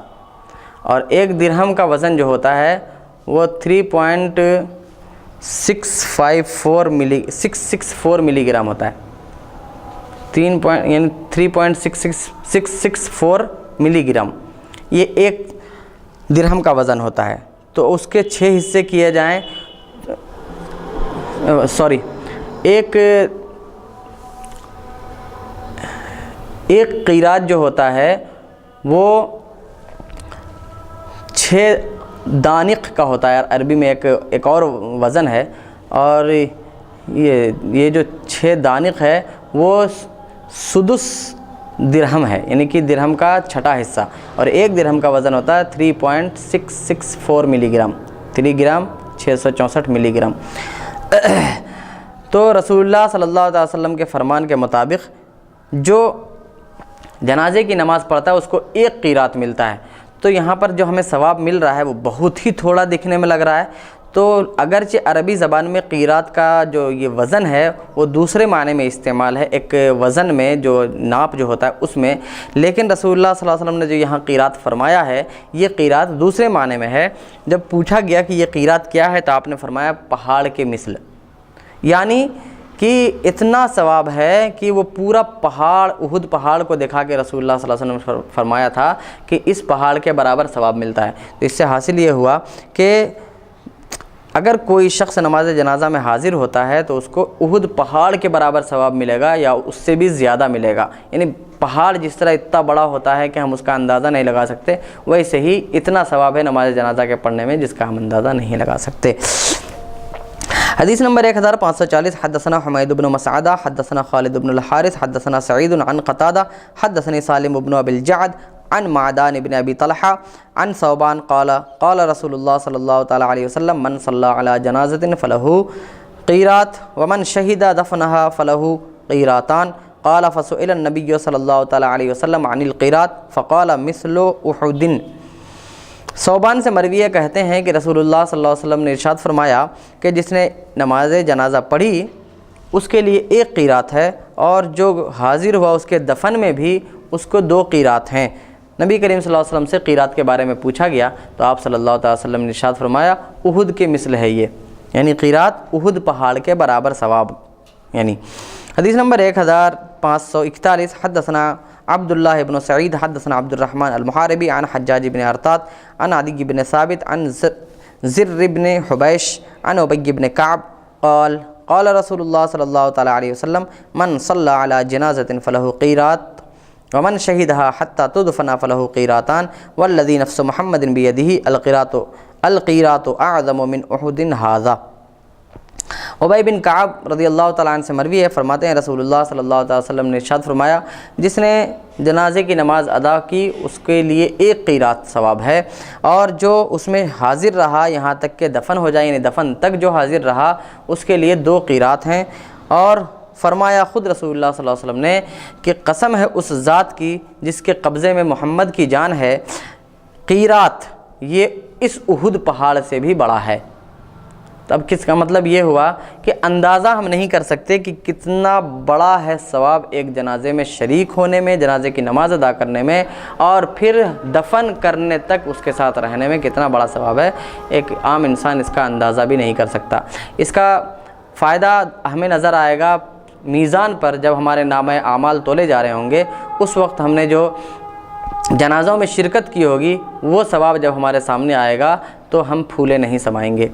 اور 1 درہم کا وزن جو ہوتا ہے وہ 3.664 ملی گرام ہوتا ہے، یعنی 3.664 ملی گرام، یہ 1 درہم کا وزن ہوتا ہے۔ تو اس کے 6 حصے کیے جائیں، ایک قیرات جو ہوتا ہے وہ 6 دانق کا ہوتا ہے، عربی میں ایک اور وزن ہے، اور یہ جو 6 دانق ہے وہ سدس درہم ہے، یعنی کہ درہم کا چھٹا حصہ، اور 1 درہم کا وزن ہوتا ہے 3.664 ملی گرام، 3 گرام 664 ملی گرام۔ تو رسول اللہ صلی اللہ علیہ وسلم کے فرمان کے مطابق جو جنازے کی نماز پڑھتا ہے اس کو 1 قیرات ملتا ہے۔ تو یہاں پر جو ہمیں ثواب مل رہا ہے وہ بہت ہی تھوڑا دکھنے میں لگ رہا ہے۔ تو اگرچہ عربی زبان میں قیرات کا جو یہ وزن ہے وہ دوسرے معنی میں استعمال ہے، ایک وزن میں جو ناپ جو ہوتا ہے اس میں، لیکن رسول اللہ صلی اللہ علیہ وسلم نے جو یہاں قیرات فرمایا ہے یہ قیرات دوسرے معنی میں ہے۔ جب پوچھا گیا کہ یہ قیرات کیا ہے تو آپ نے فرمایا پہاڑ کے مثل، یعنی کہ اتنا ثواب ہے کہ وہ پورا پہاڑ، احد پہاڑ کو دکھا کے رسول اللہ صلی اللہ علیہ وسلم نے فرمایا تھا کہ اس پہاڑ کے برابر ثواب ملتا ہے۔ تو اس سے حاصل یہ ہوا کہ اگر کوئی شخص نماز جنازہ میں حاضر ہوتا ہے تو اس کو احد پہاڑ کے برابر ثواب ملے گا یا اس سے بھی زیادہ ملے گا، یعنی پہاڑ جس طرح اتنا بڑا ہوتا ہے کہ ہم اس کا اندازہ نہیں لگا سکتے، ویسے ہی اتنا ثواب ہے نماز جنازہ کے پڑھنے میں جس کا ہم اندازہ نہیں لگا سکتے۔ حدیث نمبر 1540، حدثنا حمید بن مسعدہ حدثنا خالد بن الحارث حدثنا سعید عن قتادہ حدثني سالم بن ابی الجعد عن معدان بن ابی طلحہ عن ثوبان قال قال رسول اللہ صلی اللہ تعالی علیہ وسلم من صلی علی جنازۃ فلہ قیرات ومن شہد دفنها فلہ قیراتان قال فسئل النبی صلی اللہ تعالی علیہ وسلم عن القیرات فقال مثل احد۔ ثوبان سے مرویہ کہتے ہیں کہ رسول اللہ صلی اللہ علیہ وسلم نے ارشاد فرمایا کہ جس نے نماز جنازہ پڑھی اس کے لیے 1 قیرات ہے، اور جو حاضر ہوا اس کے دفن میں بھی اس کو 2 قیرات ہیں۔ نبی کریم صلی اللہ علیہ وسلم سے قیرات کے بارے میں پوچھا گیا تو آپ صلی اللہ علیہ وسلم نے ارشاد فرمایا احد کے مثل ہے یہ، یعنی قیرات احد پہاڑ کے برابر ثواب۔ یعنی حدیث نمبر 1541، حدثنا عبد الله بن سعيد حدثنا عبد الرحمن المحاربي عن حجاج بن أرطاط عن عدي بن ثابت عن زر بن حبيش عن أبي بن كعب قال قال رسول الله صلى الله تعالى عليه وسلم من صلى على جنازة فله قيرات ومن شهدها حتى تدفن فله قيراتان والذي نفس محمد بيده القيرات أعظم من أحد هذا۔ ابی بن کعب رضی اللہ تعالیٰ عنہ سے مروی ہے، فرماتے ہیں رسول اللہ صلی اللہ علیہ وسلم نے ارشاد فرمایا جس نے جنازے کی نماز ادا کی اس کے لیے 1 قیرات ثواب ہے، اور جو اس میں حاضر رہا یہاں تک کہ دفن ہو جائے، یعنی دفن تک جو حاضر رہا اس کے لیے 2 قیرات ہیں۔ اور فرمایا خود رسول اللہ صلی اللہ علیہ وسلم نے کہ قسم ہے اس ذات کی جس کے قبضے میں محمد کی جان ہے، قیرات یہ اس احد پہاڑ سے بھی بڑا ہے۔ اب کس کا مطلب یہ ہوا کہ اندازہ ہم نہیں کر سکتے کہ کتنا بڑا ہے ثواب ایک جنازے میں شریک ہونے میں، جنازے کی نماز ادا کرنے میں، اور پھر دفن کرنے تک اس کے ساتھ رہنے میں کتنا بڑا ثواب ہے، ایک عام انسان اس کا اندازہ بھی نہیں کر سکتا۔ اس کا فائدہ ہمیں نظر آئے گا میزان پر، جب ہمارے نامہ اعمال تولے جا رہے ہوں گے اس وقت ہم نے جو جنازوں میں شرکت کی ہوگی وہ ثواب جب ہمارے سامنے آئے گا تو ہم پھولے نہیں سمائیں گے۔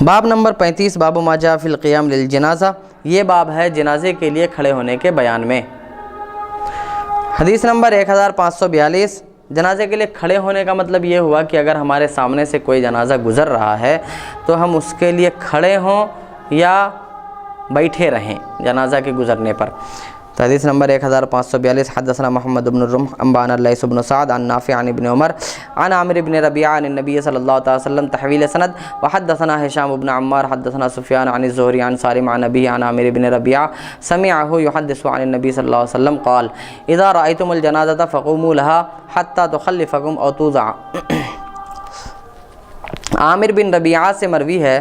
باب نمبر 35 باب ما جاء فی القیام للجنازہ، یہ باب ہے جنازے کے لیے کھڑے ہونے کے بیان میں۔ حدیث نمبر 1542، جنازے کے لیے کھڑے ہونے کا مطلب یہ ہوا کہ اگر ہمارے سامنے سے کوئی جنازہ گزر رہا ہے تو ہم اس کے لیے کھڑے ہوں یا بیٹھے رہیں جنازہ کے گزرنے پر۔ تو حدیث نمبر 1542، حدثنا محمد بن الرمح انبانا لیث بن سعد عن نافع عن ابن عمر عن عامر بن ربيعة عن النبي صلى الله عليه وسلم تحويل سند، وحدثنا هشام بن عمار حدثنا سفيان عن الزهري عن سالم عن أبيه عن عامر بن ربيعة سمعه يحدث عن النبي صلى الله عليه وسلم قال إذا رأيتم الجنازة فقوموا لها حتى تخلفكم أو توضع۔ عامر بن ربيعة سے مروی ہے،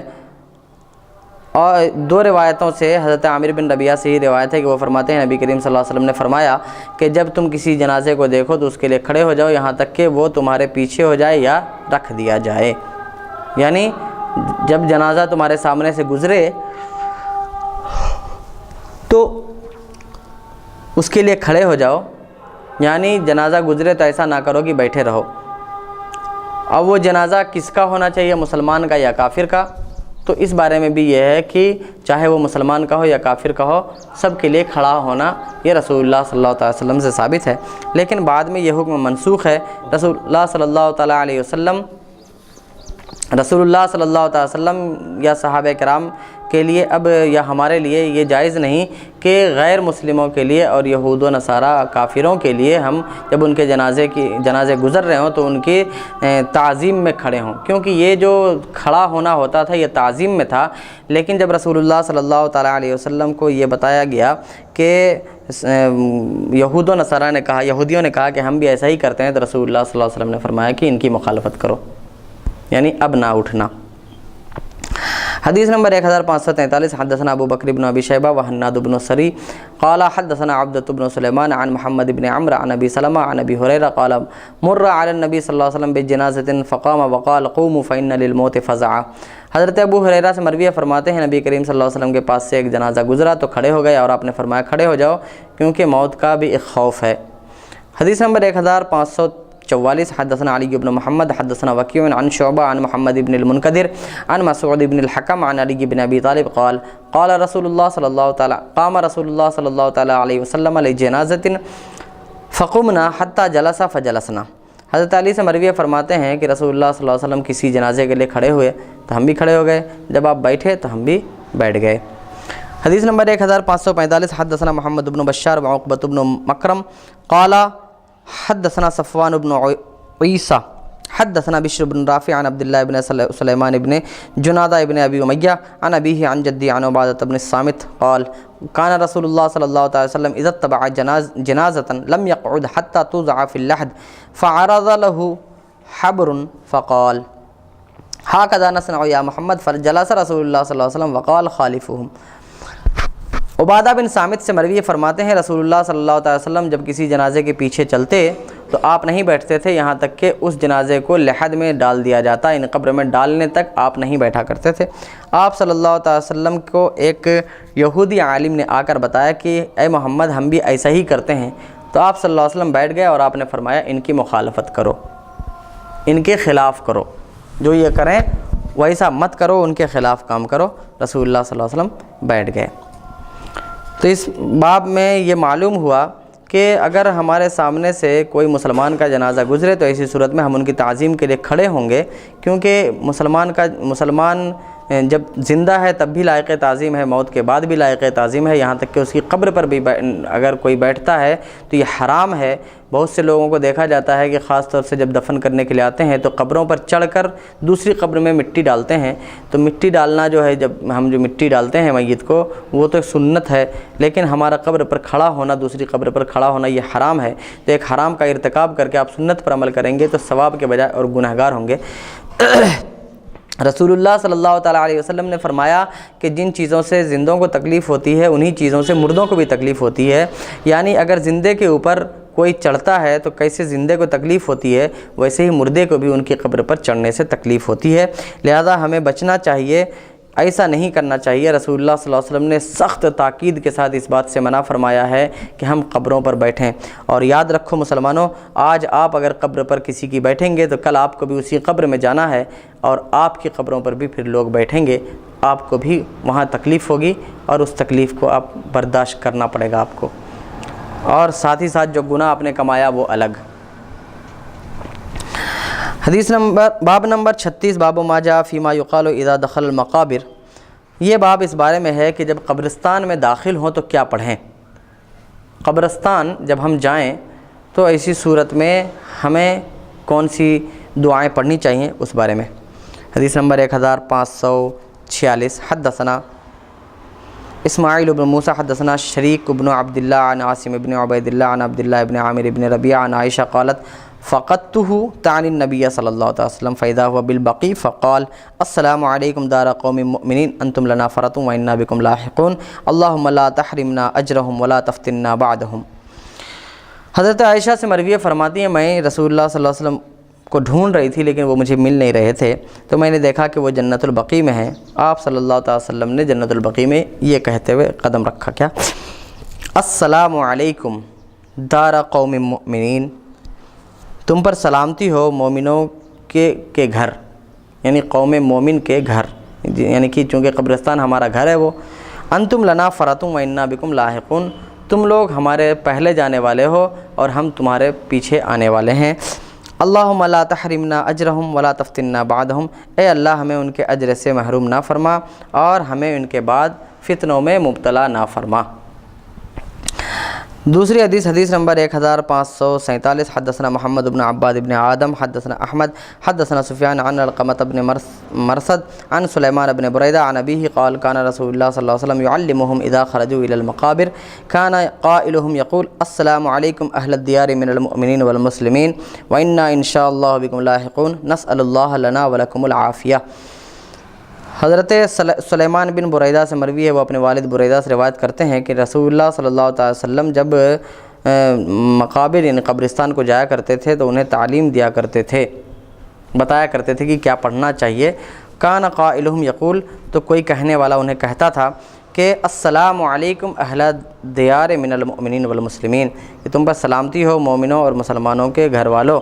اور 2 روایتوں سے حضرت عامر بن ربیعہ سے ہی روایت ہے کہ وہ فرماتے ہیں نبی کریم صلی اللہ علیہ وسلم نے فرمایا کہ جب تم کسی جنازے کو دیکھو تو اس کے لیے کھڑے ہو جاؤ یہاں تک کہ وہ تمہارے پیچھے ہو جائے یا رکھ دیا جائے، یعنی جب جنازہ تمہارے سامنے سے گزرے تو اس کے لیے کھڑے ہو جاؤ، یعنی جنازہ گزرے تو ایسا نہ کرو کہ بیٹھے رہو۔ اب وہ جنازہ کس کا ہونا چاہیے، مسلمان کا یا کافر کا؟ تو اس بارے میں بھی یہ ہے کہ چاہے وہ مسلمان کا ہو یا کافر کا ہو سب کے لیے کھڑا ہونا یہ رسول اللہ صلی اللہ علیہ وسلم سے ثابت ہے، لیکن بعد میں یہ حکم منسوخ ہے۔ رسول اللہ صلی اللہ علیہ وسلم یا صحابہ کرام کے لیے اب یا ہمارے لیے یہ جائز نہیں کہ غیر مسلموں کے لیے اور یہود و نصارہ کافروں کے لیے ہم جب ان کے جنازے گزر رہے ہوں تو ان کی تعظیم میں کھڑے ہوں، کیونکہ یہ جو کھڑا ہونا ہوتا تھا یہ تعظیم میں تھا، لیکن جب رسول اللہ صلی اللہ تعالیٰ علیہ وسلم کو یہ بتایا گیا کہ یہود و نصارہ نے کہا، یہودیوں نے کہا کہ ہم بھی ایسا ہی کرتے ہیں، تو رسول اللہ صلی اللہ علیہ وسلم نے فرمایا کہ ان کی مخالفت کرو، یعنی اب نہ اٹھنا۔ حدیث نمبر 1543، حدثنا ابو بکر بن ابی شیبہ وحناد بن سری قال حدثنا عبدۃ بن سلیمان عن محمد بن عمرو عن ابی سلمہ عن ابی ہریرہ قال مر علی النبی صلی اللہ علیہ وسلم بجنازۃ فقام وقال قوموا فإن للموت فزعا۔ حضرت ابو ہریرہ سے مروی فرماتے ہیں نبی کریم صلی اللہ علیہ وسلم کے پاس سے ایک جنازہ گزرا تو کھڑے ہو گئے اور آپ نے فرمایا کھڑے ہو جاؤ کیونکہ موت کا بھی ایک خوف ہے۔ حدیث نمبر 1544، حدثنا علی بن محمد حدثنا وکیع عن شعبہ عن محمد بن المنکدر عن مسعود بن الحکم عن علی بن ابی طالب قال قام رسول اللہ صلی اللہ تعالی علیہ وسلم لجنازۃ فقمنا حتی جلس فجلسنا۔ حضرت علی سے مروی فرماتے ہیں کہ رسول اللہ صلی اللہ علیہ وسلم کسی جنازے کے لیے کھڑے ہوئے تو ہم بھی کھڑے ہو گئے، جب آپ بیٹھے تو ہم بھی بیٹھ گئے۔ حدیث نمبر 1545، حدثنا محمد بن بشار وعقبۃ بن مکرم قال حدثنا صفوان بن عیسیٰ حدثنا بشر بن رافع عن عبد الله بن سليمان بن جنادہ بن ابی امیہ عن ابیہ عن جدی عن عبادۃ بن الصامت قال كان رسول الله صلی اللہ علیہ وسلم اذا اتبع جنازة لم يقعد حتى توضع في اللحد فعرض له حبر فقال هكذا نصنع يا محمد فجلس رسول الله صلی اللہ علیہ وسلم وقال خالفهم۔ عبادہ بن صامت سے مروی فرماتے ہیں رسول اللہ صلی اللہ علیہ وسلم جب کسی جنازے کے پیچھے چلتے تو آپ نہیں بیٹھتے تھے یہاں تک کہ اس جنازے کو لحد میں ڈال دیا جاتا، ان قبر میں ڈالنے تک آپ نہیں بیٹھا کرتے تھے۔ آپ صلی اللہ تعالی وسلم کو ایک یہودی عالم نے آ کر بتایا کہ اے محمد ہم بھی ایسا ہی کرتے ہیں، تو آپ صلی اللہ علیہ وسلم بیٹھ گئے اور آپ نے فرمایا ان کی مخالفت کرو، ان کے خلاف کرو، جو یہ کریں ویسا مت کرو، ان کے خلاف کام کرو۔ رسول اللہ صلی اللہ علیہ وسلم بیٹھ گئے۔ تو اس باب میں یہ معلوم ہوا کہ اگر ہمارے سامنے سے کوئی مسلمان کا جنازہ گزرے تو ایسی صورت میں ہم ان کی تعظیم کے لیے کھڑے ہوں گے، کیونکہ مسلمان جب زندہ ہے تب بھی لائق تعظیم ہے، موت کے بعد بھی لائق تعظیم ہے، یہاں تک کہ اس کی قبر پر بھی اگر کوئی بیٹھتا ہے تو یہ حرام ہے۔ بہت سے لوگوں کو دیکھا جاتا ہے کہ خاص طور سے جب دفن کرنے کے لیے آتے ہیں تو قبروں پر چڑھ کر دوسری قبر میں مٹی ڈالتے ہیں، تو مٹی ڈالنا جو ہے، جب ہم جو مٹی ڈالتے ہیں میت کو وہ تو ایک سنت ہے، لیکن ہمارا قبر پر کھڑا ہونا، دوسری قبر پر کھڑا ہونا یہ حرام ہے۔ تو ایک حرام کا ارتکاب کر کے آپ سنت پر عمل کریں گے تو ثواب کے بجائے اور گنہگار ہوں گے۔ رسول اللہ صلی اللہ تعالیٰ علیہ وسلم نے فرمایا کہ جن چیزوں سے زندوں کو تکلیف ہوتی ہے انہی چیزوں سے مردوں کو بھی تکلیف ہوتی ہے، یعنی اگر زندے کے اوپر کوئی چڑھتا ہے تو کیسے زندے کو تکلیف ہوتی ہے ویسے ہی مردے کو بھی ان کی قبر پر چڑھنے سے تکلیف ہوتی ہے، لہذا ہمیں بچنا چاہیے، ایسا نہیں کرنا چاہیے۔ رسول اللہ صلی اللہ علیہ وسلم نے سخت تاکید کے ساتھ اس بات سے منع فرمایا ہے کہ ہم قبروں پر بیٹھیں۔ اور یاد رکھو مسلمانوں، آج آپ اگر قبر پر کسی کی بیٹھیں گے تو کل آپ کو بھی اسی قبر میں جانا ہے، اور آپ کی قبروں پر بھی پھر لوگ بیٹھیں گے، آپ کو بھی وہاں تکلیف ہوگی اور اس تکلیف کو آپ برداشت کرنا پڑے گا آپ کو، اور ساتھ ہی ساتھ جو گناہ آپ نے کمایا وہ الگ۔ باب نمبر 36 باب ما جاء فيما يقال اذا دخل المقابر۔ یہ باب اس بارے میں ہے کہ جب قبرستان میں داخل ہوں تو کیا پڑھیں۔ قبرستان جب ہم جائیں تو ایسی صورت میں ہمیں کون سی دعائیں پڑھنی چاہیے اس بارے میں۔ حدیث نمبر 1546 حدثنا اسماعیل بن موسیٰ حدثنا شریک بن عبداللہ عن عاصم بن عبید اللہ عن عبداللہ بن عامر بن ربیعہ عن عائشہ قالت فقدته تعني النبي صلى الله عليه وسلم فإذا هو بالبقيع فقال السلام عليكم دار قوم مؤمنين أنتم لنا فرط وإنا بكم لاحقون اللهم لا تحرمنا أجرهم ولا تفتنا بعدهم۔ حضرت عائشہ سے مروی فرماتی ہیں میں رسول اللہ صلی اللہ علیہ وسلم کو ڈھونڈ رہی تھی لیکن وہ مجھے مل نہیں رہے تھے، تو میں نے دیکھا کہ وہ جنت البقیع میں ہیں۔ آپ صلی اللہ تعالی وسلم نے جنت البقیع میں یہ کہتے ہوئے قدم رکھا، کیا؟ السلام علیکم دار قوم مؤمنین، تم پر سلامتی ہو مومنوں کے گھر، یعنی قوم مومن کے گھر، یعنی کہ چونکہ قبرستان ہمارا گھر ہے وہ۔ انتم لنا فرتم و انا بکم لاحقون، تم لوگ ہمارے پہلے جانے والے ہو اور ہم تمہارے پیچھے آنے والے ہیں۔ اللہم لا تحرمنا اجرہم ولا تفتنا بعدہم، اے اللہ ہمیں ان کے اجر سے محروم نہ فرما اور ہمیں ان کے بعد فتنوں میں مبتلا نہ فرما۔ دوسری حدیث نمبر 1547 حدثنا محمد بن عباد بن آدم حدثنا احمد حدثنا سفیان عن علقمة بن مرثد عن سلیمان بن بریدہ عن ابیہ قال كان رسول اللہ صلی اللہ علیہ وسلم يعلمهم اذا خرجوا الى المقابر كان قائلهم يقول السلام علیکم اہل الدیار من المؤمنین والمسلمین وإنا ان شاء اللہ بكم لاحقون نسأل اللہ لنا ولکم العافیہ۔ حضرت سلیمان بن بریدہ سے مروی ہے، وہ اپنے والد بریدہ سے روایت کرتے ہیں کہ رسول اللہ صلی اللہ علیہ وسلم جب مقابر یعنی قبرستان کو جایا کرتے تھے تو انہیں تعلیم دیا کرتے تھے، بتایا کرتے تھے کہ کیا پڑھنا چاہیے۔ کان قائلہم یقول، تو کوئی کہنے والا انہیں کہتا تھا کہ السلام علیکم اہل دیار من المؤمنین والمسلمین، کہ تم پر سلامتی ہو مومنوں اور مسلمانوں کے گھر والوں،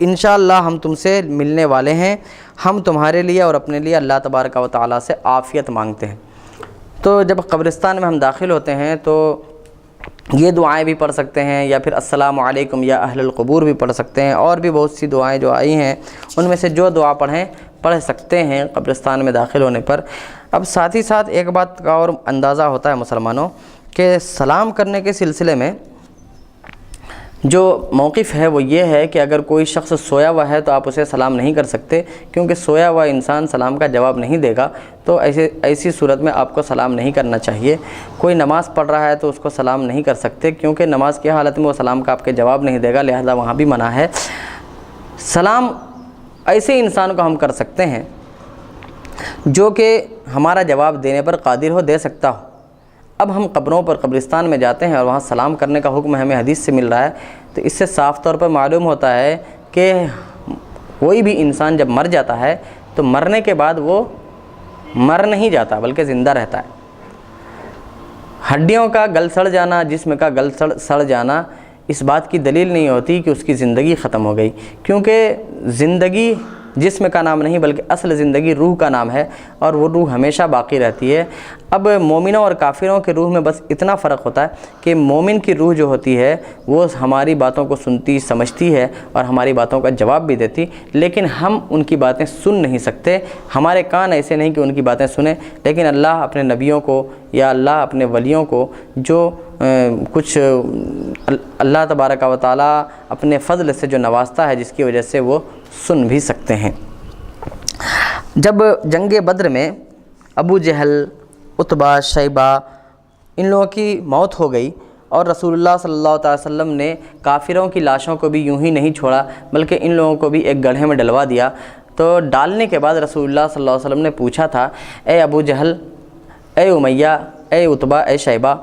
انشاءاللہ ہم تم سے ملنے والے ہیں، ہم تمہارے لیے اور اپنے لیے اللہ تبارک و تعالیٰ سے عافیت مانگتے ہیں۔ تو جب قبرستان میں ہم داخل ہوتے ہیں تو یہ دعائیں بھی پڑھ سکتے ہیں، یا پھر السلام علیکم یا اہل القبور بھی پڑھ سکتے ہیں، اور بھی بہت سی دعائیں جو آئی ہیں ان میں سے جو دعا پڑھ سکتے ہیں قبرستان میں داخل ہونے پر۔ اب ساتھ ہی ساتھ ایک بات کا اور اندازہ ہوتا ہے مسلمانوں کہ سلام کرنے کے سلسلے میں جو موقف ہے وہ یہ ہے کہ اگر کوئی شخص سویا ہوا ہے تو آپ اسے سلام نہیں کر سکتے، کیونکہ سویا ہوا انسان سلام کا جواب نہیں دے گا، تو ایسی صورت میں آپ کو سلام نہیں کرنا چاہیے۔ کوئی نماز پڑھ رہا ہے تو اس کو سلام نہیں کر سکتے، کیونکہ نماز کی حالت میں وہ سلام کا آپ کے جواب نہیں دے گا، لہذا وہاں بھی منع ہے۔ سلام ایسے انسان کو ہم کر سکتے ہیں جو کہ ہمارا جواب دینے پر قادر ہو، دے سکتا ہو۔ اب ہم قبروں پر قبرستان میں جاتے ہیں اور وہاں سلام کرنے کا حکم ہمیں حدیث سے مل رہا ہے، تو اس سے صاف طور پر معلوم ہوتا ہے کہ کوئی بھی انسان جب مر جاتا ہے تو مرنے کے بعد وہ مر نہیں جاتا بلکہ زندہ رہتا ہے۔ ہڈیوں کا گل سڑ جانا، جسم کا گل سڑ جانا اس بات کی دلیل نہیں ہوتی کہ اس کی زندگی ختم ہو گئی، کیونکہ زندگی جسم کا نام نہیں بلکہ اصل زندگی روح کا نام ہے، اور وہ روح ہمیشہ باقی رہتی ہے۔ اب مومنوں اور کافروں کے روح میں بس اتنا فرق ہوتا ہے کہ مومن کی روح جو ہوتی ہے وہ ہماری باتوں کو سنتی سمجھتی ہے اور ہماری باتوں کا جواب بھی دیتی، لیکن ہم ان کی باتیں سن نہیں سکتے، ہمارے کان ایسے نہیں کہ ان کی باتیں سنیں، لیکن اللہ اپنے نبیوں کو یا اللہ اپنے ولیوں کو جو کچھ اللہ تبارک و تعالیٰ اپنے فضل سے جو نوازتا ہے، جس کی وجہ سے وہ سن بھی سکتے ہیں۔ جب جنگ بدر میں ابو جہل، عتبہ، شیبہ ان لوگوں کی موت ہو گئی اور رسول اللہ صلی اللہ علیہ وسلم نے کافروں کی لاشوں کو بھی یوں ہی نہیں چھوڑا بلکہ ان لوگوں کو بھی ایک گڑھے میں ڈلوا دیا، تو ڈالنے کے بعد رسول اللہ صلی اللہ علیہ وسلم نے پوچھا تھا، اے ابو جہل، اے امیہ، اے عتبہ، اے شیبہ،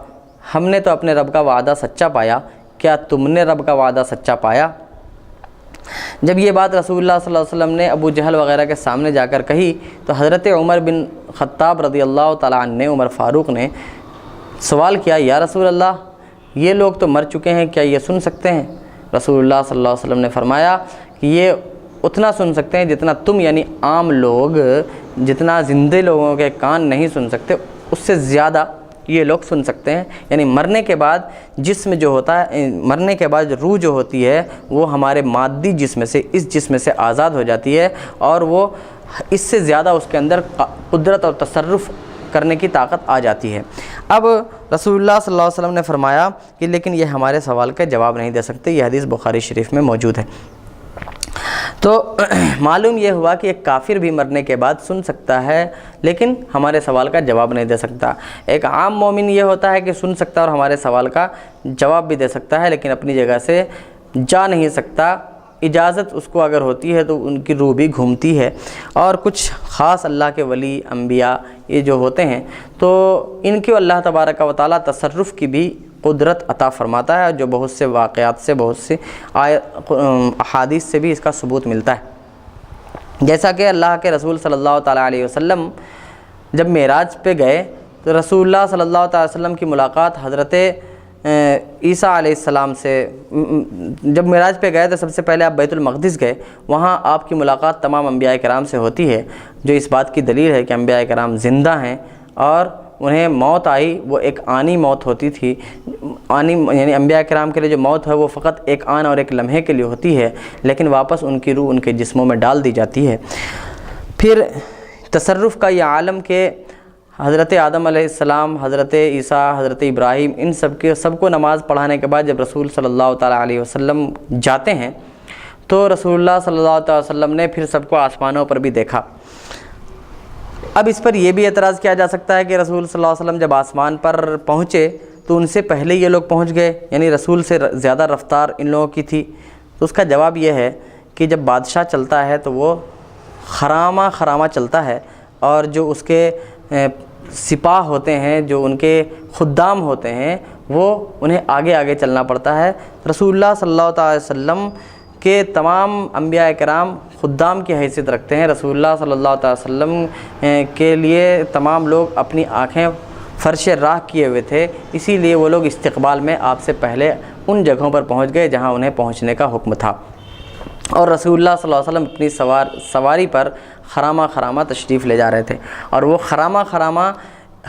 ہم نے تو اپنے رب کا وعدہ سچا پایا، کیا تم نے رب کا وعدہ سچا پایا؟ جب یہ بات رسول اللہ صلی اللہ علیہ وسلم نے ابو جہل وغیرہ کے سامنے جا کر کہی تو حضرت عمر بن خطاب رضی اللہ تعالیٰ عنہ نے، عمر فاروق نے سوال کیا، یا رسول اللہ، یہ لوگ تو مر چکے ہیں، کیا یہ سن سکتے ہیں؟ رسول اللہ صلی اللہ علیہ وسلم نے فرمایا کہ یہ اتنا سن سکتے ہیں جتنا تم یعنی عام لوگ، جتنا زندے لوگوں کے کان نہیں سن سکتے، اس سے زیادہ یہ لوگ سن سکتے ہیں۔ یعنی مرنے کے بعد جسم جو ہوتا ہے، مرنے کے بعد روح جو ہوتی ہے وہ ہمارے مادی جسم سے، اس جسم سے آزاد ہو جاتی ہے، اور وہ اس سے زیادہ اس کے اندر قدرت اور تصرف کرنے کی طاقت آ جاتی ہے۔ اب رسول اللہ صلی اللہ علیہ وسلم نے فرمایا کہ لیکن یہ ہمارے سوال کا جواب نہیں دے سکتے، یہ حدیث بخاری شریف میں موجود ہے۔ تو معلوم یہ ہوا کہ ایک کافر بھی مرنے کے بعد سن سکتا ہے لیکن ہمارے سوال کا جواب نہیں دے سکتا۔ ایک عام مومن یہ ہوتا ہے کہ سن سکتا ہے اور ہمارے سوال کا جواب بھی دے سکتا ہے لیکن اپنی جگہ سے جا نہیں سکتا، اجازت اس کو اگر ہوتی ہے تو ان کی روح بھی گھومتی ہے۔ اور کچھ خاص اللہ کے ولی، انبیاء یہ جو ہوتے ہیں تو ان کو اللہ تبارک و تعالیٰ تصرف کی بھی قدرت عطا فرماتا ہے، جو بہت سے واقعات سے، بہت سے احادیث سے بھی اس کا ثبوت ملتا ہے۔ جیسا کہ اللہ کے رسول صلی اللہ تعالیٰ علیہ وسلم جب معراج پہ گئے تو رسول اللہ صلی اللہ تعالیٰ علیہ وسلم کی ملاقات حضرت عیسیٰ علیہ السلام سے، جب معراج پہ گئے تو سب سے پہلے آپ بیت المقدس گئے، وہاں آپ کی ملاقات تمام انبیاء کرام سے ہوتی ہے، جو اس بات کی دلیل ہے کہ انبیاء کرام زندہ ہیں اور انہیں موت آئی وہ ایک آنی موت ہوتی تھی۔ آنی یعنی انبیاء کرام کے لیے جو موت ہے وہ فقط ایک آن اور ایک لمحے کے لیے ہوتی ہے، لیکن واپس ان کی روح ان کے جسموں میں ڈال دی جاتی ہے۔ پھر تصرف کا یہ عالم کہ حضرت آدم علیہ السلام، حضرت عیسیٰ، حضرت ابراہیم، ان سب کو نماز پڑھانے کے بعد جب رسول صلی اللہ تعالیٰ علیہ وسلم جاتے ہیں تو رسول اللہ صلی اللہ تعالیٰ علیہ وسلم نے پھر سب کو آسمانوں پر بھی دیکھا۔ اب اس پر یہ بھی اعتراض کیا جا سکتا ہے کہ رسول صلی اللہ علیہ وسلم جب آسمان پر پہنچے تو ان سے پہلے یہ لوگ پہنچ گئے، یعنی رسول سے زیادہ رفتار ان لوگوں کی تھی۔ تو اس کا جواب یہ ہے کہ جب بادشاہ چلتا ہے تو وہ خرامہ خرامہ چلتا ہے، اور جو اس کے سپاہ ہوتے ہیں، جو ان کے خدام ہوتے ہیں، وہ انہیں آگے آگے چلنا پڑتا ہے۔ رسول اللہ صلی اللہ تعالیٰ علیہ وسلم کہ تمام انبیاء کرام خدام کی حیثیت رکھتے ہیں۔ رسول اللہ صلی اللہ تعالیٰ وسلم کے لیے تمام لوگ اپنی آنکھیں فرش راہ کیے ہوئے تھے، اسی لیے وہ لوگ استقبال میں آپ سے پہلے ان جگہوں پر پہنچ گئے جہاں انہیں پہنچنے کا حکم تھا، اور رسول اللہ صلی اللہ علیہ وسلم اپنی سواری پر خرامہ خرامہ تشریف لے جا رہے تھے، اور وہ خرامہ خرامہ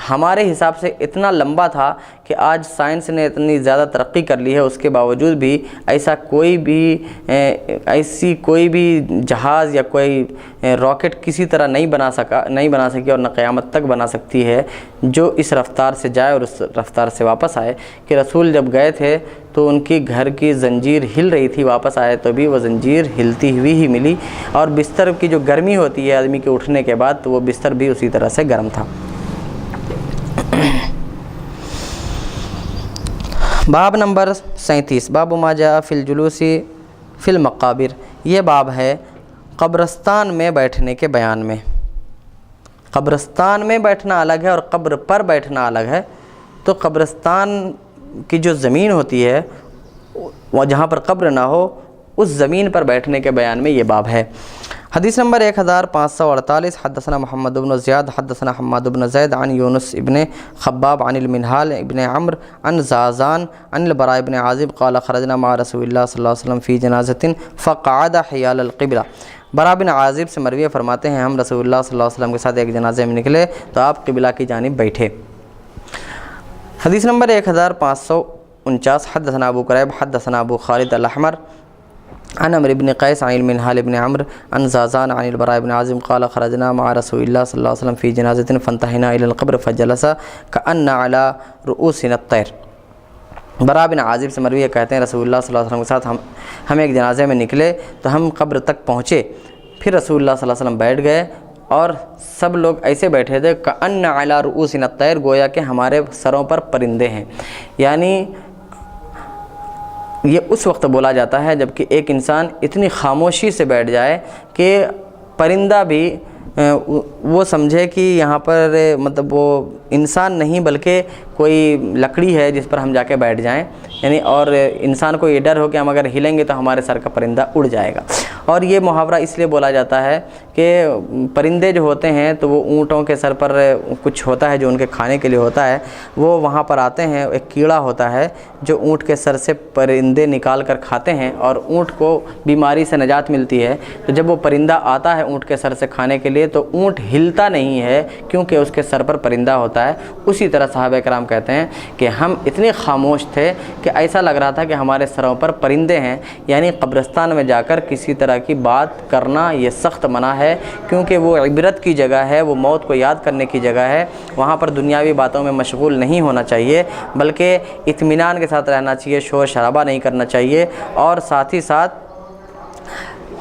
ہمارے حساب سے اتنا لمبا تھا کہ آج سائنس نے اتنی زیادہ ترقی کر لی ہے، اس کے باوجود بھی ایسی کوئی بھی جہاز یا کوئی راکٹ کسی طرح نہیں بنا سکی اور نہ قیامت تک بنا سکتی ہے جو اس رفتار سے جائے اور اس رفتار سے واپس آئے۔ کہ رسول جب گئے تھے تو ان کی گھر کی زنجیر ہل رہی تھی، واپس آئے تو بھی وہ زنجیر ہلتی ہوئی ہی ملی، اور بستر کی جو گرمی ہوتی ہے آدمی کے اٹھنے کے بعد تو وہ بستر بھی اسی طرح سے گرم تھا۔ باب نمبر 37، باب ما جاء فی الجلوس فی المقابر۔ یہ باب ہے قبرستان میں بیٹھنے کے بیان میں۔ قبرستان میں بیٹھنا الگ ہے اور قبر پر بیٹھنا الگ ہے۔ تو قبرستان کی جو زمین ہوتی ہے وہ جہاں پر قبر نہ ہو اس زمین پر بیٹھنے کے بیان میں یہ باب ہے۔ حدیث نمبر 1548 حدثنا محمد بن زیاد حدثنا حماد بن زید عن یونس ابن خباب عن المنہال ابن عمرو عن زازان عن البراء بن عازب قال خرجنا مع رسول اللہ صلی اللہ علیہ وسلم فی جنازۃ فقعد حیال القبلہ۔ براء بن عازب سے مروی فرماتے ہیں ہم رسول اللہ صلی اللہ علیہ وسلم کے ساتھ ایک جنازے میں نکلے تو آپ قبلہ کی جانب بیٹھے۔ حدیث نمبر 1549 حدثنا ابو قریب حدثنا ابو خالد الاحمر عن عمرو بن قیس عن المنہال ابن عمرو عن زازان عن البراء بن عازب قال خرجنا مع رسول اللہ صلی اللہ علیہ وسلم فی جنازۃ فانتهينا الى القبر فجلس كأن على رؤوسنا الطير۔ براء بن عازب سے مروی کہتے ہیں رسول اللہ صلی اللہ علیہ وسلم کے ساتھ ہم ایک جنازے میں نکلے تو ہم قبر تک پہنچے، پھر رسول اللہ صلی اللہ علیہ وسلم بیٹھ گئے اور سب لوگ ایسے بیٹھے تھے كأن على رؤوسنا الطير، گویا کہ ہمارے سروں پر پرندے ہیں۔ یعنی یہ اس وقت بولا جاتا ہے جب کہ ایک انسان اتنی خاموشی سے بیٹھ جائے کہ پرندہ بھی وہ سمجھے کہ یہاں پر مطلب وہ انسان نہیں بلکہ کوئی لکڑی ہے جس پر ہم جا کے بیٹھ جائیں، یعنی اور انسان کو یہ ڈر ہو کہ ہم اگر ہلیں گے تو ہمارے سر کا پرندہ اڑ جائے گا۔ اور یہ محاورہ اس لیے بولا جاتا ہے کہ پرندے جو ہوتے ہیں تو وہ اونٹوں کے سر پر کچھ ہوتا ہے جو ان کے کھانے کے لیے ہوتا ہے، وہ وہاں پر آتے ہیں، ایک کیڑا ہوتا ہے جو اونٹ کے سر سے پرندے نکال کر کھاتے ہیں اور اونٹ کو بیماری سے نجات ملتی ہے۔ تو جب وہ پرندہ آتا ہے اونٹ کے سر سے کھانے کے لیے تو اونٹ ہلتا نہیں ہے کیونکہ اس کے سر پر پرندہ ہوتا ہے۔ اسی طرح صحابہ کرام کہتے ہیں کہ ہم اتنے خاموش تھے کہ ایسا لگ رہا تھا کہ ہمارے سروں پر پرندے ہیں۔ یعنی قبرستان میں جا کر کسی طرح کی بات کرنا یہ سخت منع ہے، کیونکہ وہ عبرت کی جگہ ہے، وہ موت کو یاد کرنے کی جگہ ہے۔ وہاں پر دنیاوی باتوں میں مشغول نہیں ہونا چاہیے بلکہ اطمینان کے ساتھ رہنا چاہیے، شور شرابہ نہیں کرنا چاہیے، اور ساتھ ہی ساتھ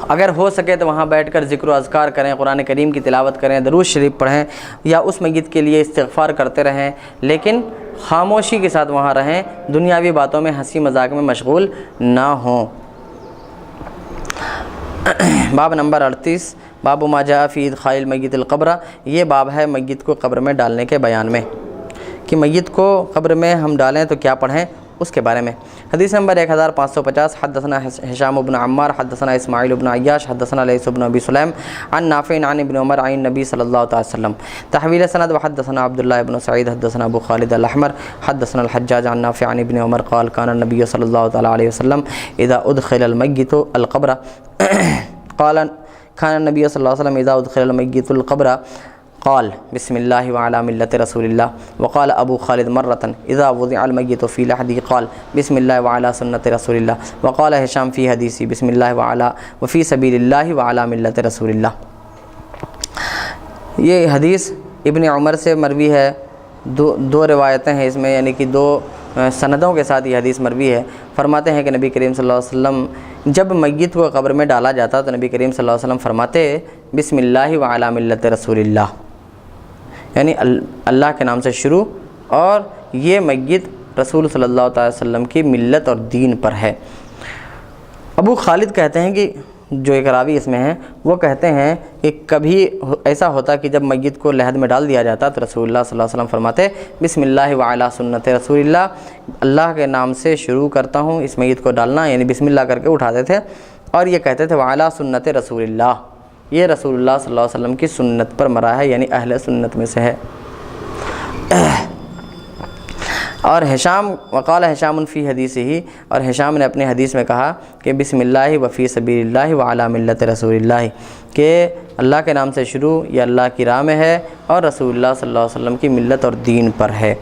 اگر ہو سکے تو وہاں بیٹھ کر ذکر و اذکار کریں، قرآن کریم کی تلاوت کریں، درود شریف پڑھیں یا اس میت کے لیے استغفار کرتے رہیں، لیکن خاموشی کے ساتھ وہاں رہیں، دنیاوی باتوں میں ہنسی مذاق میں مشغول نہ ہوں۔ باب نمبر 38 باب ما جاء فی ادخال المیت القبر، یہ باب ہے میت کو قبر میں ڈالنے کے بیان میں، کہ میت کو قبر میں ہم ڈالیں تو کیا پڑھیں اس کے بارے میں۔ حدیث نمبر 1550 حدثنا ہشام بن عمار حدثنا اسماعیل بن عیاش حدثنا لیث بن ابی سلیم عن نافع عن ابن عمر عن النبی صلی اللہ علیہ وسلم تحویل سند وحدثنا عبداللہ بن سعید حدثنا ابو خالد الاحمر حدثنا الحجاج عن نافع عن ابن عمر قال كان النبي صلی اللہ تعالی علیہ وسلم اذا ادخل المیت القبر قال كان النبي صلی اللہ علیہ وسلم اذا ادخل المیت القبر قال بسم اللہ وعلى ملت رسول اللہ وقال ابو خالد مرة اذا وضع المیت فی لحدی قال بسم اللہ وعلى سنت رسول اللہ وقال ہشام فی حدیثی بسم اللہ وفی سبیل اللہ وعلى ملت رسول اللہ۔ یہ حدیث ابن عمر سے مروی ہے، دو روایتیں ہیں اس میں، یعنی کہ دو سندوں کے ساتھ یہ حدیث مروی ہے۔ فرماتے ہیں کہ نبی کریم صلی اللہ علیہ وسلم جب میت کو قبر میں ڈالا جاتا تو نبی کریم صلی اللہ علیہ وسلم فرماتے بسم اللہ وعلی ملت رسول اللہ، یعنی اللہ کے نام سے شروع، اور یہ میت رسول صلی اللہ علیہ وسلم کی ملت اور دین پر ہے۔ ابو خالد کہتے ہیں کہ جو ایک راوی اس میں ہیں وہ کہتے ہیں کہ کبھی ایسا ہوتا کہ جب میت کو لحد میں ڈال دیا جاتا تو رسول اللہ صلی اللہ علیہ وسلم فرماتے بسم اللہ وعلی سنت رسول اللہ، اللہ کے نام سے شروع کرتا ہوں اس میت کو ڈالنا، یعنی بسم اللہ کر کے اٹھاتے تھے، اور یہ کہتے تھے وعلی سنت رسول اللہ، یہ رسول اللہ صلی اللہ علیہ وسلم کی سنت پر مرا ہے، یعنی اہل سنت میں سے ہے۔ اور ہشام وقال ہشام فی حدیث ہی، اور ہشام نے اپنے حدیث میں کہا کہ بسم اللہ وفی سبیل اللہ وعلی ملت رسول اللہ، کہ اللہ کے نام سے شروع یہ اللہ کی راہ میں ہے اور رسول اللہ صلی اللہ علیہ وسلم کی ملت اور دین پر ہے۔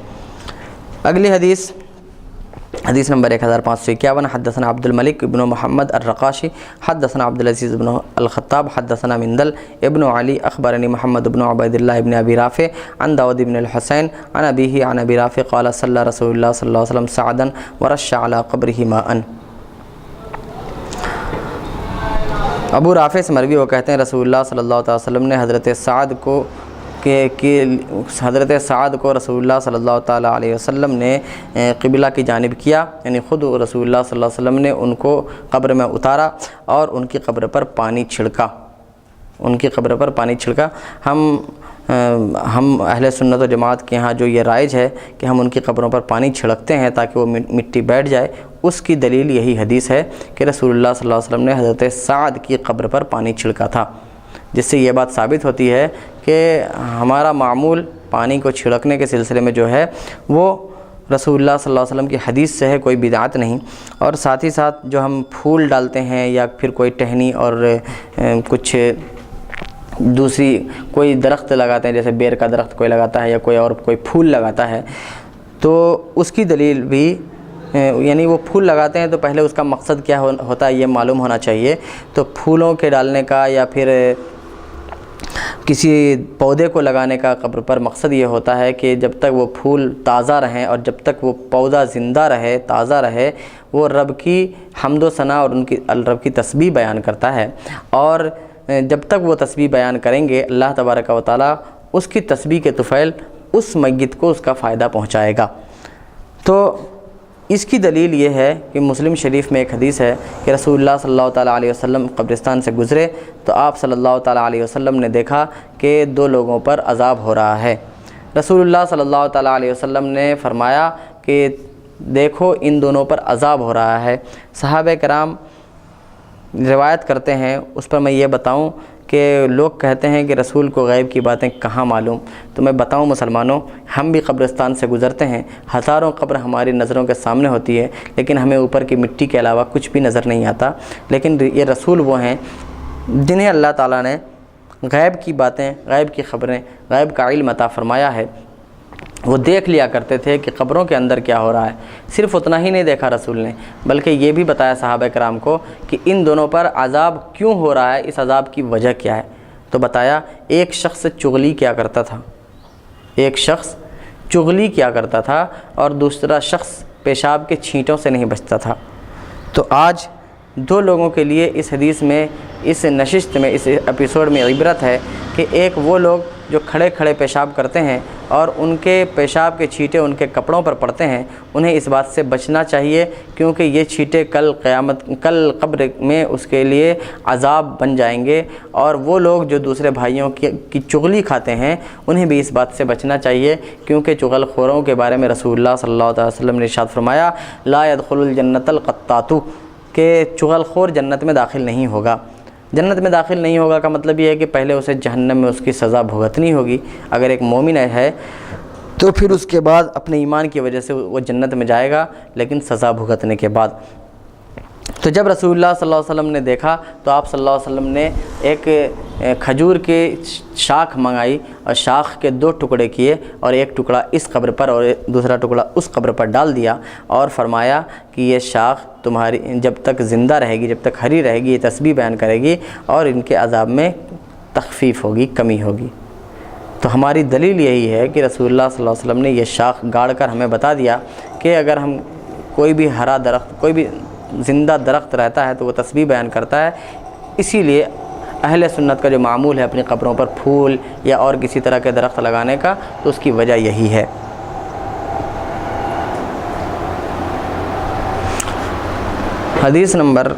اگلی حدیث نمبر 1551 حدثنا عبد الملک ابن محمد الرقاشی حدثنا عبد العزیز ابن الخطاب حدثنا مندل ابن علی اخبرنی محمد ابن عبید اللہ ابن ابی رافع عن داود ابن الحسین عن ابیہ عن ابی رافع قال صلی رسول اللہ صلی اللہ علیہ وسلم سعدا ورش علی قبرہ ماء۔ ابو رافع سے مروی وہ کہتے ہیں رسول اللہ صلی اللہ علیہ وسلم نے حضرت سعد کو رسول اللہ صلی اللہ تعالیٰ علیہ وسلم نے قبلہ کی جانب کیا، یعنی خود رسول اللہ صلی اللہ علیہ وسلم نے ان کو قبر میں اتارا اور ان کی قبر پر پانی چھڑکا، ہم ہم اہل سنت و جماعت کے یہاں جو یہ رائج ہے کہ ہم ان کی قبروں پر پانی چھڑکتے ہیں تاکہ وہ مٹی بیٹھ جائے، اس کی دلیل یہی حدیث ہے کہ رسول اللہ صلی اللہ علیہ وسلم نے حضرت سعد کی قبر پر پانی چھڑکا تھا، جس سے یہ بات ثابت ہوتی ہے کہ ہمارا معمول پانی کو چھڑکنے کے سلسلے میں جو ہے وہ رسول اللہ صلی اللہ علیہ وسلم کی حدیث سے ہے، کوئی بدعت نہیں۔ اور ساتھ ہی ساتھ جو ہم پھول ڈالتے ہیں یا پھر کوئی ٹہنی اور کچھ دوسری کوئی درخت لگاتے ہیں، جیسے بیر کا درخت کوئی لگاتا ہے یا کوئی اور کوئی پھول لگاتا ہے، تو اس کی دلیل بھی یعنی وہ پھول لگاتے ہیں تو پہلے اس کا مقصد کیا ہوتا ہے یہ معلوم ہونا چاہیے۔ تو پھولوں کے ڈالنے کا یا پھر کسی پودے کو لگانے کا قبر پر مقصد یہ ہوتا ہے کہ جب تک وہ پھول تازہ رہیں اور جب تک وہ پودا زندہ رہے، تازہ رہے، وہ رب کی حمد و ثنا اور رب کی تسبیح بیان کرتا ہے، اور جب تک وہ تسبیح بیان کریں گے اللہ تبارک و تعالیٰ اس کی تسبیح کے طفیل اس میت کو اس کا فائدہ پہنچائے گا۔ تو اس کی دلیل یہ ہے کہ مسلم شریف میں ایک حدیث ہے کہ رسول اللہ صلی اللہ تعالیٰ علیہ وسلم قبرستان سے گزرے تو آپ صلی اللہ تعالیٰ علیہ وسلم نے دیکھا کہ 2 لوگوں پر عذاب ہو رہا ہے۔ رسول اللہ صلی اللہ تعالیٰ علیہ وسلم نے فرمایا کہ دیکھو ان دونوں پر عذاب ہو رہا ہے۔ صحابہ کرام روایت کرتے ہیں، اس پر میں یہ بتاؤں کہ لوگ کہتے ہیں کہ رسول کو غیب کی باتیں کہاں معلوم، تو میں بتاؤں مسلمانوں، ہم بھی قبرستان سے گزرتے ہیں، ہزاروں قبر ہماری نظروں کے سامنے ہوتی ہے، لیکن ہمیں اوپر کی مٹی کے علاوہ کچھ بھی نظر نہیں آتا، لیکن یہ رسول وہ ہیں جنہیں اللہ تعالیٰ نے غیب کی باتیں، غیب کی خبریں، غیب کا علم عطا فرمایا ہے۔ وہ دیکھ لیا کرتے تھے کہ قبروں کے اندر کیا ہو رہا ہے۔ صرف اتنا ہی نہیں دیکھا رسول نے، بلکہ یہ بھی بتایا صحابہ کرام کو کہ ان دونوں پر عذاب کیوں ہو رہا ہے، اس عذاب کی وجہ کیا ہے۔ تو بتایا ایک شخص چغلی کیا کرتا تھا، ایک شخص چغلی کیا کرتا تھا اور دوسرا شخص پیشاب کے چھینٹوں سے نہیں بچتا تھا۔ تو آج 2 لوگوں کے لیے اس حدیث میں، اس نشست میں، اس ایپیسوڈ میں عبرت ہے کہ ایک وہ لوگ جو کھڑے کھڑے پیشاب کرتے ہیں اور ان کے پیشاب کے چھینٹے ان کے کپڑوں پر پڑتے ہیں، انہیں اس بات سے بچنا چاہیے، کیونکہ یہ چھینٹے کل قبر میں اس کے لیے عذاب بن جائیں گے۔ اور وہ لوگ جو دوسرے بھائیوں کی چغلی کھاتے ہیں انہیں بھی اس بات سے بچنا چاہیے، کیونکہ چغل خوروں کے بارے میں رسول اللہ صلی اللہ علیہ وسلم نے ارشاد فرمایا لا يدخل الجنت القطات، کہ چغل خور جنت میں داخل نہیں ہوگا۔ جنت میں داخل نہیں ہوگا کا مطلب یہ ہے کہ پہلے اسے جہنم میں اس کی سزا بھگتنی ہوگی۔ اگر ایک مومن ہے تو پھر اس کے بعد اپنے ایمان کی وجہ سے وہ جنت میں جائے گا، لیکن سزا بھگتنے کے بعد۔ تو جب رسول اللہ صلی اللہ علیہ وسلم نے دیکھا تو آپ صلی اللہ علیہ وسلم نے ایک کھجور کی شاخ منگائی اور شاخ کے 2 ٹکڑے کیے اور ایک ٹکڑا اس قبر پر اور دوسرا ٹکڑا اس قبر پر ڈال دیا، اور فرمایا کہ یہ شاخ تمہاری جب تک زندہ رہے گی، جب تک ہری رہے گی، یہ تسبیح بیان کرے گی اور ان کے عذاب میں تخفیف ہوگی، کمی ہوگی۔ تو ہماری دلیل یہی ہے کہ رسول اللہ صلی اللہ علیہ وسلم نے یہ شاخ گاڑ کر ہمیں بتا دیا کہ اگر ہم کوئی بھی ہرا درخت، کوئی بھی زندہ درخت رہتا ہے تو وہ تسبیح بیان کرتا ہے۔ اسی لیے اہل سنت کا جو معمول ہے اپنی قبروں پر پھول یا اور کسی طرح کے درخت لگانے کا، تو اس کی وجہ یہی ہے۔ حدیث نمبر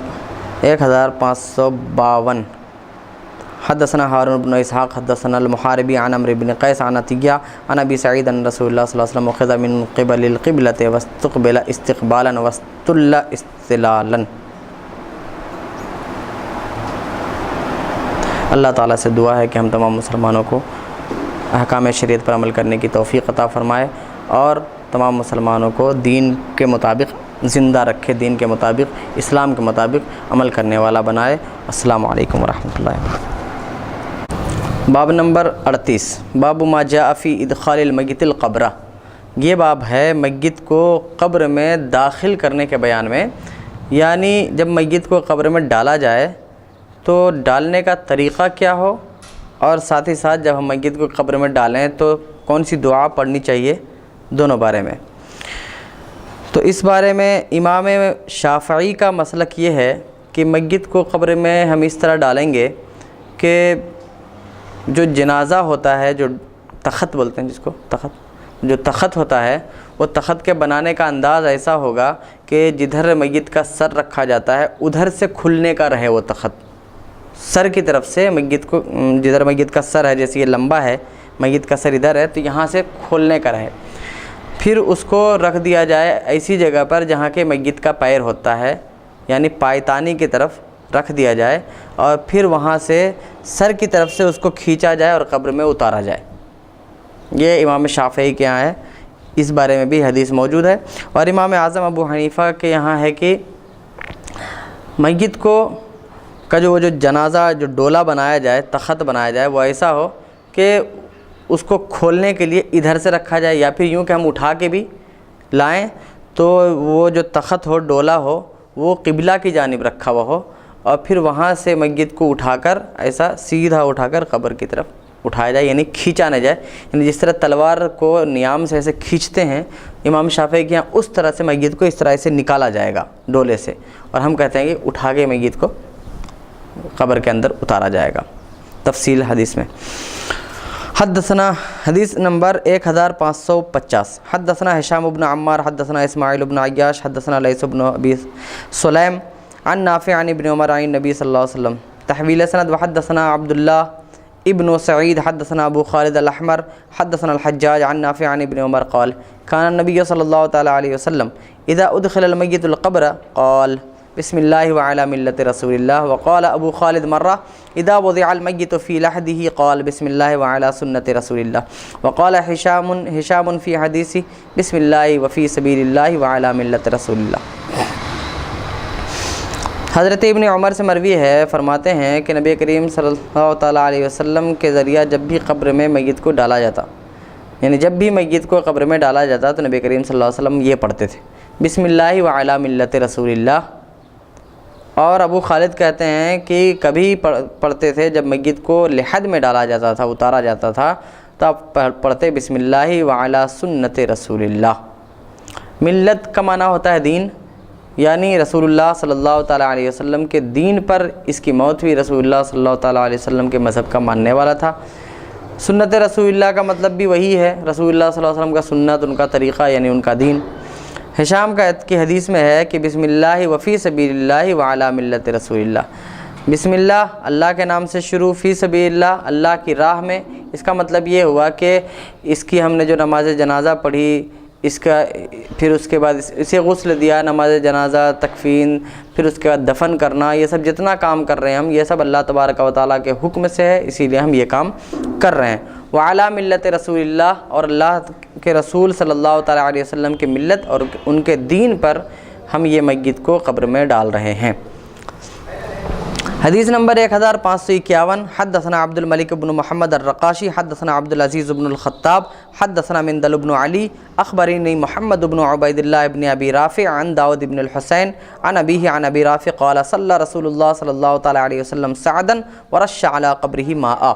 1552، حدثنا هارون بن اسحاق حدثنا المحاربي عن عمرو بن قيس عن عطية عن ابي سعيد ان رسول الله صلى الله عليه وسلم اخذ من قبل القبلة واستقبل استقبالا واستل استلالا۔ اللہ تعالیٰ سے دعا ہے کہ ہم تمام مسلمانوں کو احکام شریعت پر عمل کرنے کی توفیق عطا فرمائے اور تمام مسلمانوں کو دین کے مطابق زندہ رکھے، دین کے مطابق، اسلام کے مطابق عمل کرنے والا بنائے۔ السلام علیکم ورحمۃ اللہ وبرکاتہ۔ باب نمبر 38، باب ما جاء فی ادخال المیت القبرہ۔ یہ باب ہے میت کو قبر میں داخل کرنے کے بیان میں، یعنی جب میت کو قبر میں ڈالا جائے تو ڈالنے کا طریقہ کیا ہو، اور ساتھ ہی ساتھ جب ہم میت کو قبر میں ڈالیں تو کون سی دعا پڑھنی چاہیے، دونوں بارے میں۔ تو اس بارے میں امام شافعی کا مسلک یہ ہے کہ میت کو قبر میں ہم اس طرح ڈالیں گے کہ جو جنازہ ہوتا ہے، جو تخت بولتے ہیں جس کو، تخت، جو تخت ہوتا ہے، وہ تخت کے بنانے کا انداز ایسا ہوگا کہ جدھر میت کا سر رکھا جاتا ہے ادھر سے کھلنے کا رہے وہ تخت، سر کی طرف سے میت کو، جدھر میت کا سر ہے، جیسے یہ لمبا ہے میت کا سر ادھر ہے تو یہاں سے کھولنے کا رہے، پھر اس کو رکھ دیا جائے ایسی جگہ پر جہاں کہ میت کا پیر ہوتا ہے، یعنی پایتانی کی طرف رکھ دیا جائے، اور پھر وہاں سے سر کی طرف سے اس کو کھینچا جائے اور قبر میں اتارا جائے۔ یہ امام شافعی کے یہاں ہے، اس بارے میں بھی حدیث موجود ہے۔ اور امام اعظم ابو حنیفہ کے یہاں ہے کہ میت کو کا جو جنازہ جو ڈولا بنایا جائے، تخت بنایا جائے، وہ ایسا ہو کہ اس کو کھولنے کے لیے ادھر سے رکھا جائے، یا پھر یوں کہ ہم اٹھا کے بھی لائیں تو وہ جو تخت ہو، ڈولا ہو، وہ قبلہ کی جانب رکھا ہوا ہو، اور پھر وہاں سے میت کو اٹھا کر ایسا سیدھا اٹھا کر قبر کی طرف اٹھایا جائے، یعنی کھینچا نہ جائے، یعنی جس طرح تلوار کو نیام سے ایسے کھینچتے ہیں امام شافعی کے یہاں، اس طرح سے میت کو اس طرح سے نکالا جائے گا ڈولے سے، اور ہم کہتے ہیں کہ اٹھا کے میت کو قبر کے اندر اتارا جائے گا۔ تفصیل حدیث میں۔ حدثنا حدیث نمبر 1550 حدثنا ہشام بن عمار حدثنا اسماعیل بن عیاش حدثنا لیث بن ابی سلیم عن نافع عن ابن عمر عن نبی صلی اللہ علیہ وسلم تحویل سند وحدثنا عبداللہ ابن سعید حدثنا ابو خالد الاحمر حدثنا الحجاج عن نافع عن ابن عمر قال كان النبي صلی اللہ تعالی علیہ وسلم اذا ادخل المیت القبر قال بسم اللہ وعلی ملت رسول اللہ، وقال ابو خالد مرہ اذا وضع المیت فی لحده قال بسم اللہ وعلی سنت رسول اللہ، وقال ہشام فی حدیث بسم اللہ وفی سبیل اللہ وعلی ملت رسول اللہ۔ حضرت ابن عمر سے مروی ہے، فرماتے ہیں کہ نبی کریم صلی اللہ تعالیٰ علیہ وسلم کے ذریعہ جب بھی قبر میں میت کو ڈالا جاتا، یعنی جب بھی میت کو قبر میں ڈالا جاتا تو نبی کریم صلی اللہ علیہ وسلم یہ پڑھتے تھے، بسم اللہ وعلی ملت رسول اللہ۔ اور ابو خالد کہتے ہیں کہ کبھی پڑھتے تھے جب میت کو لحد میں ڈالا جاتا تھا، اتارا جاتا تھا، تو آپ پڑھتے بسم اللہ وعلی سنت رسول اللہ۔ ملت کا معنی ہوتا ہے دین، یعنی رسول اللہ صلی اللہ تعالیٰ علیہ وسلم کے دین پر اس کی موت ہوئی، رسول اللہ صلی اللہ تعالیٰ علیہ وسلم کے مذہب کا ماننے والا تھا۔ سنت رسول اللہ کا مطلب بھی وہی ہے، رسول اللہ صلی اللہ علیہ وسلم کا سنت، ان کا طریقہ یعنی ان کا دین۔ ہشام کی حدیث میں ہے کہ بسم اللہ وفی سبیل اللہ وعلی ملت رسول اللہ، بسم اللہ اللہ کے نام سے شروع، فی سبیل اللہ اللہ کی راہ میں۔ اس کا مطلب یہ ہوا کہ اس کی ہم نے جو نماز جنازہ پڑھی، اس کا پھر اس کے بعد اسے غسل دیا، نماز جنازہ، تکفین، پھر اس کے بعد دفن کرنا، یہ سب جتنا کام کر رہے ہیں ہم، یہ سب اللہ تبارک و تعالیٰ کے حکم سے ہے، اسی لیے ہم یہ کام کر رہے ہیں۔ وعلی ملت رسول اللہ، اور اللہ کے رسول صلی اللہ تعالیٰ علیہ وسلم کی ملت اور ان کے دین پر ہم یہ میت کو قبر میں ڈال رہے ہیں۔ حدیث نمبر 1551 حدثنا عبد الملک بن محمد الرقاشی حدثنا عبد العزیز بن الخطاب حدثنا مندل بن علی اخبرنی محمد بن عبید اللہ بن ابی رافع عن داود بن الحسین عن ابیہ عن ابی رافع قال صلی رسول اللہ صلی اللہ تعالیٰ علیہ وسلم سعدا ورش علی قبرہ ماء۔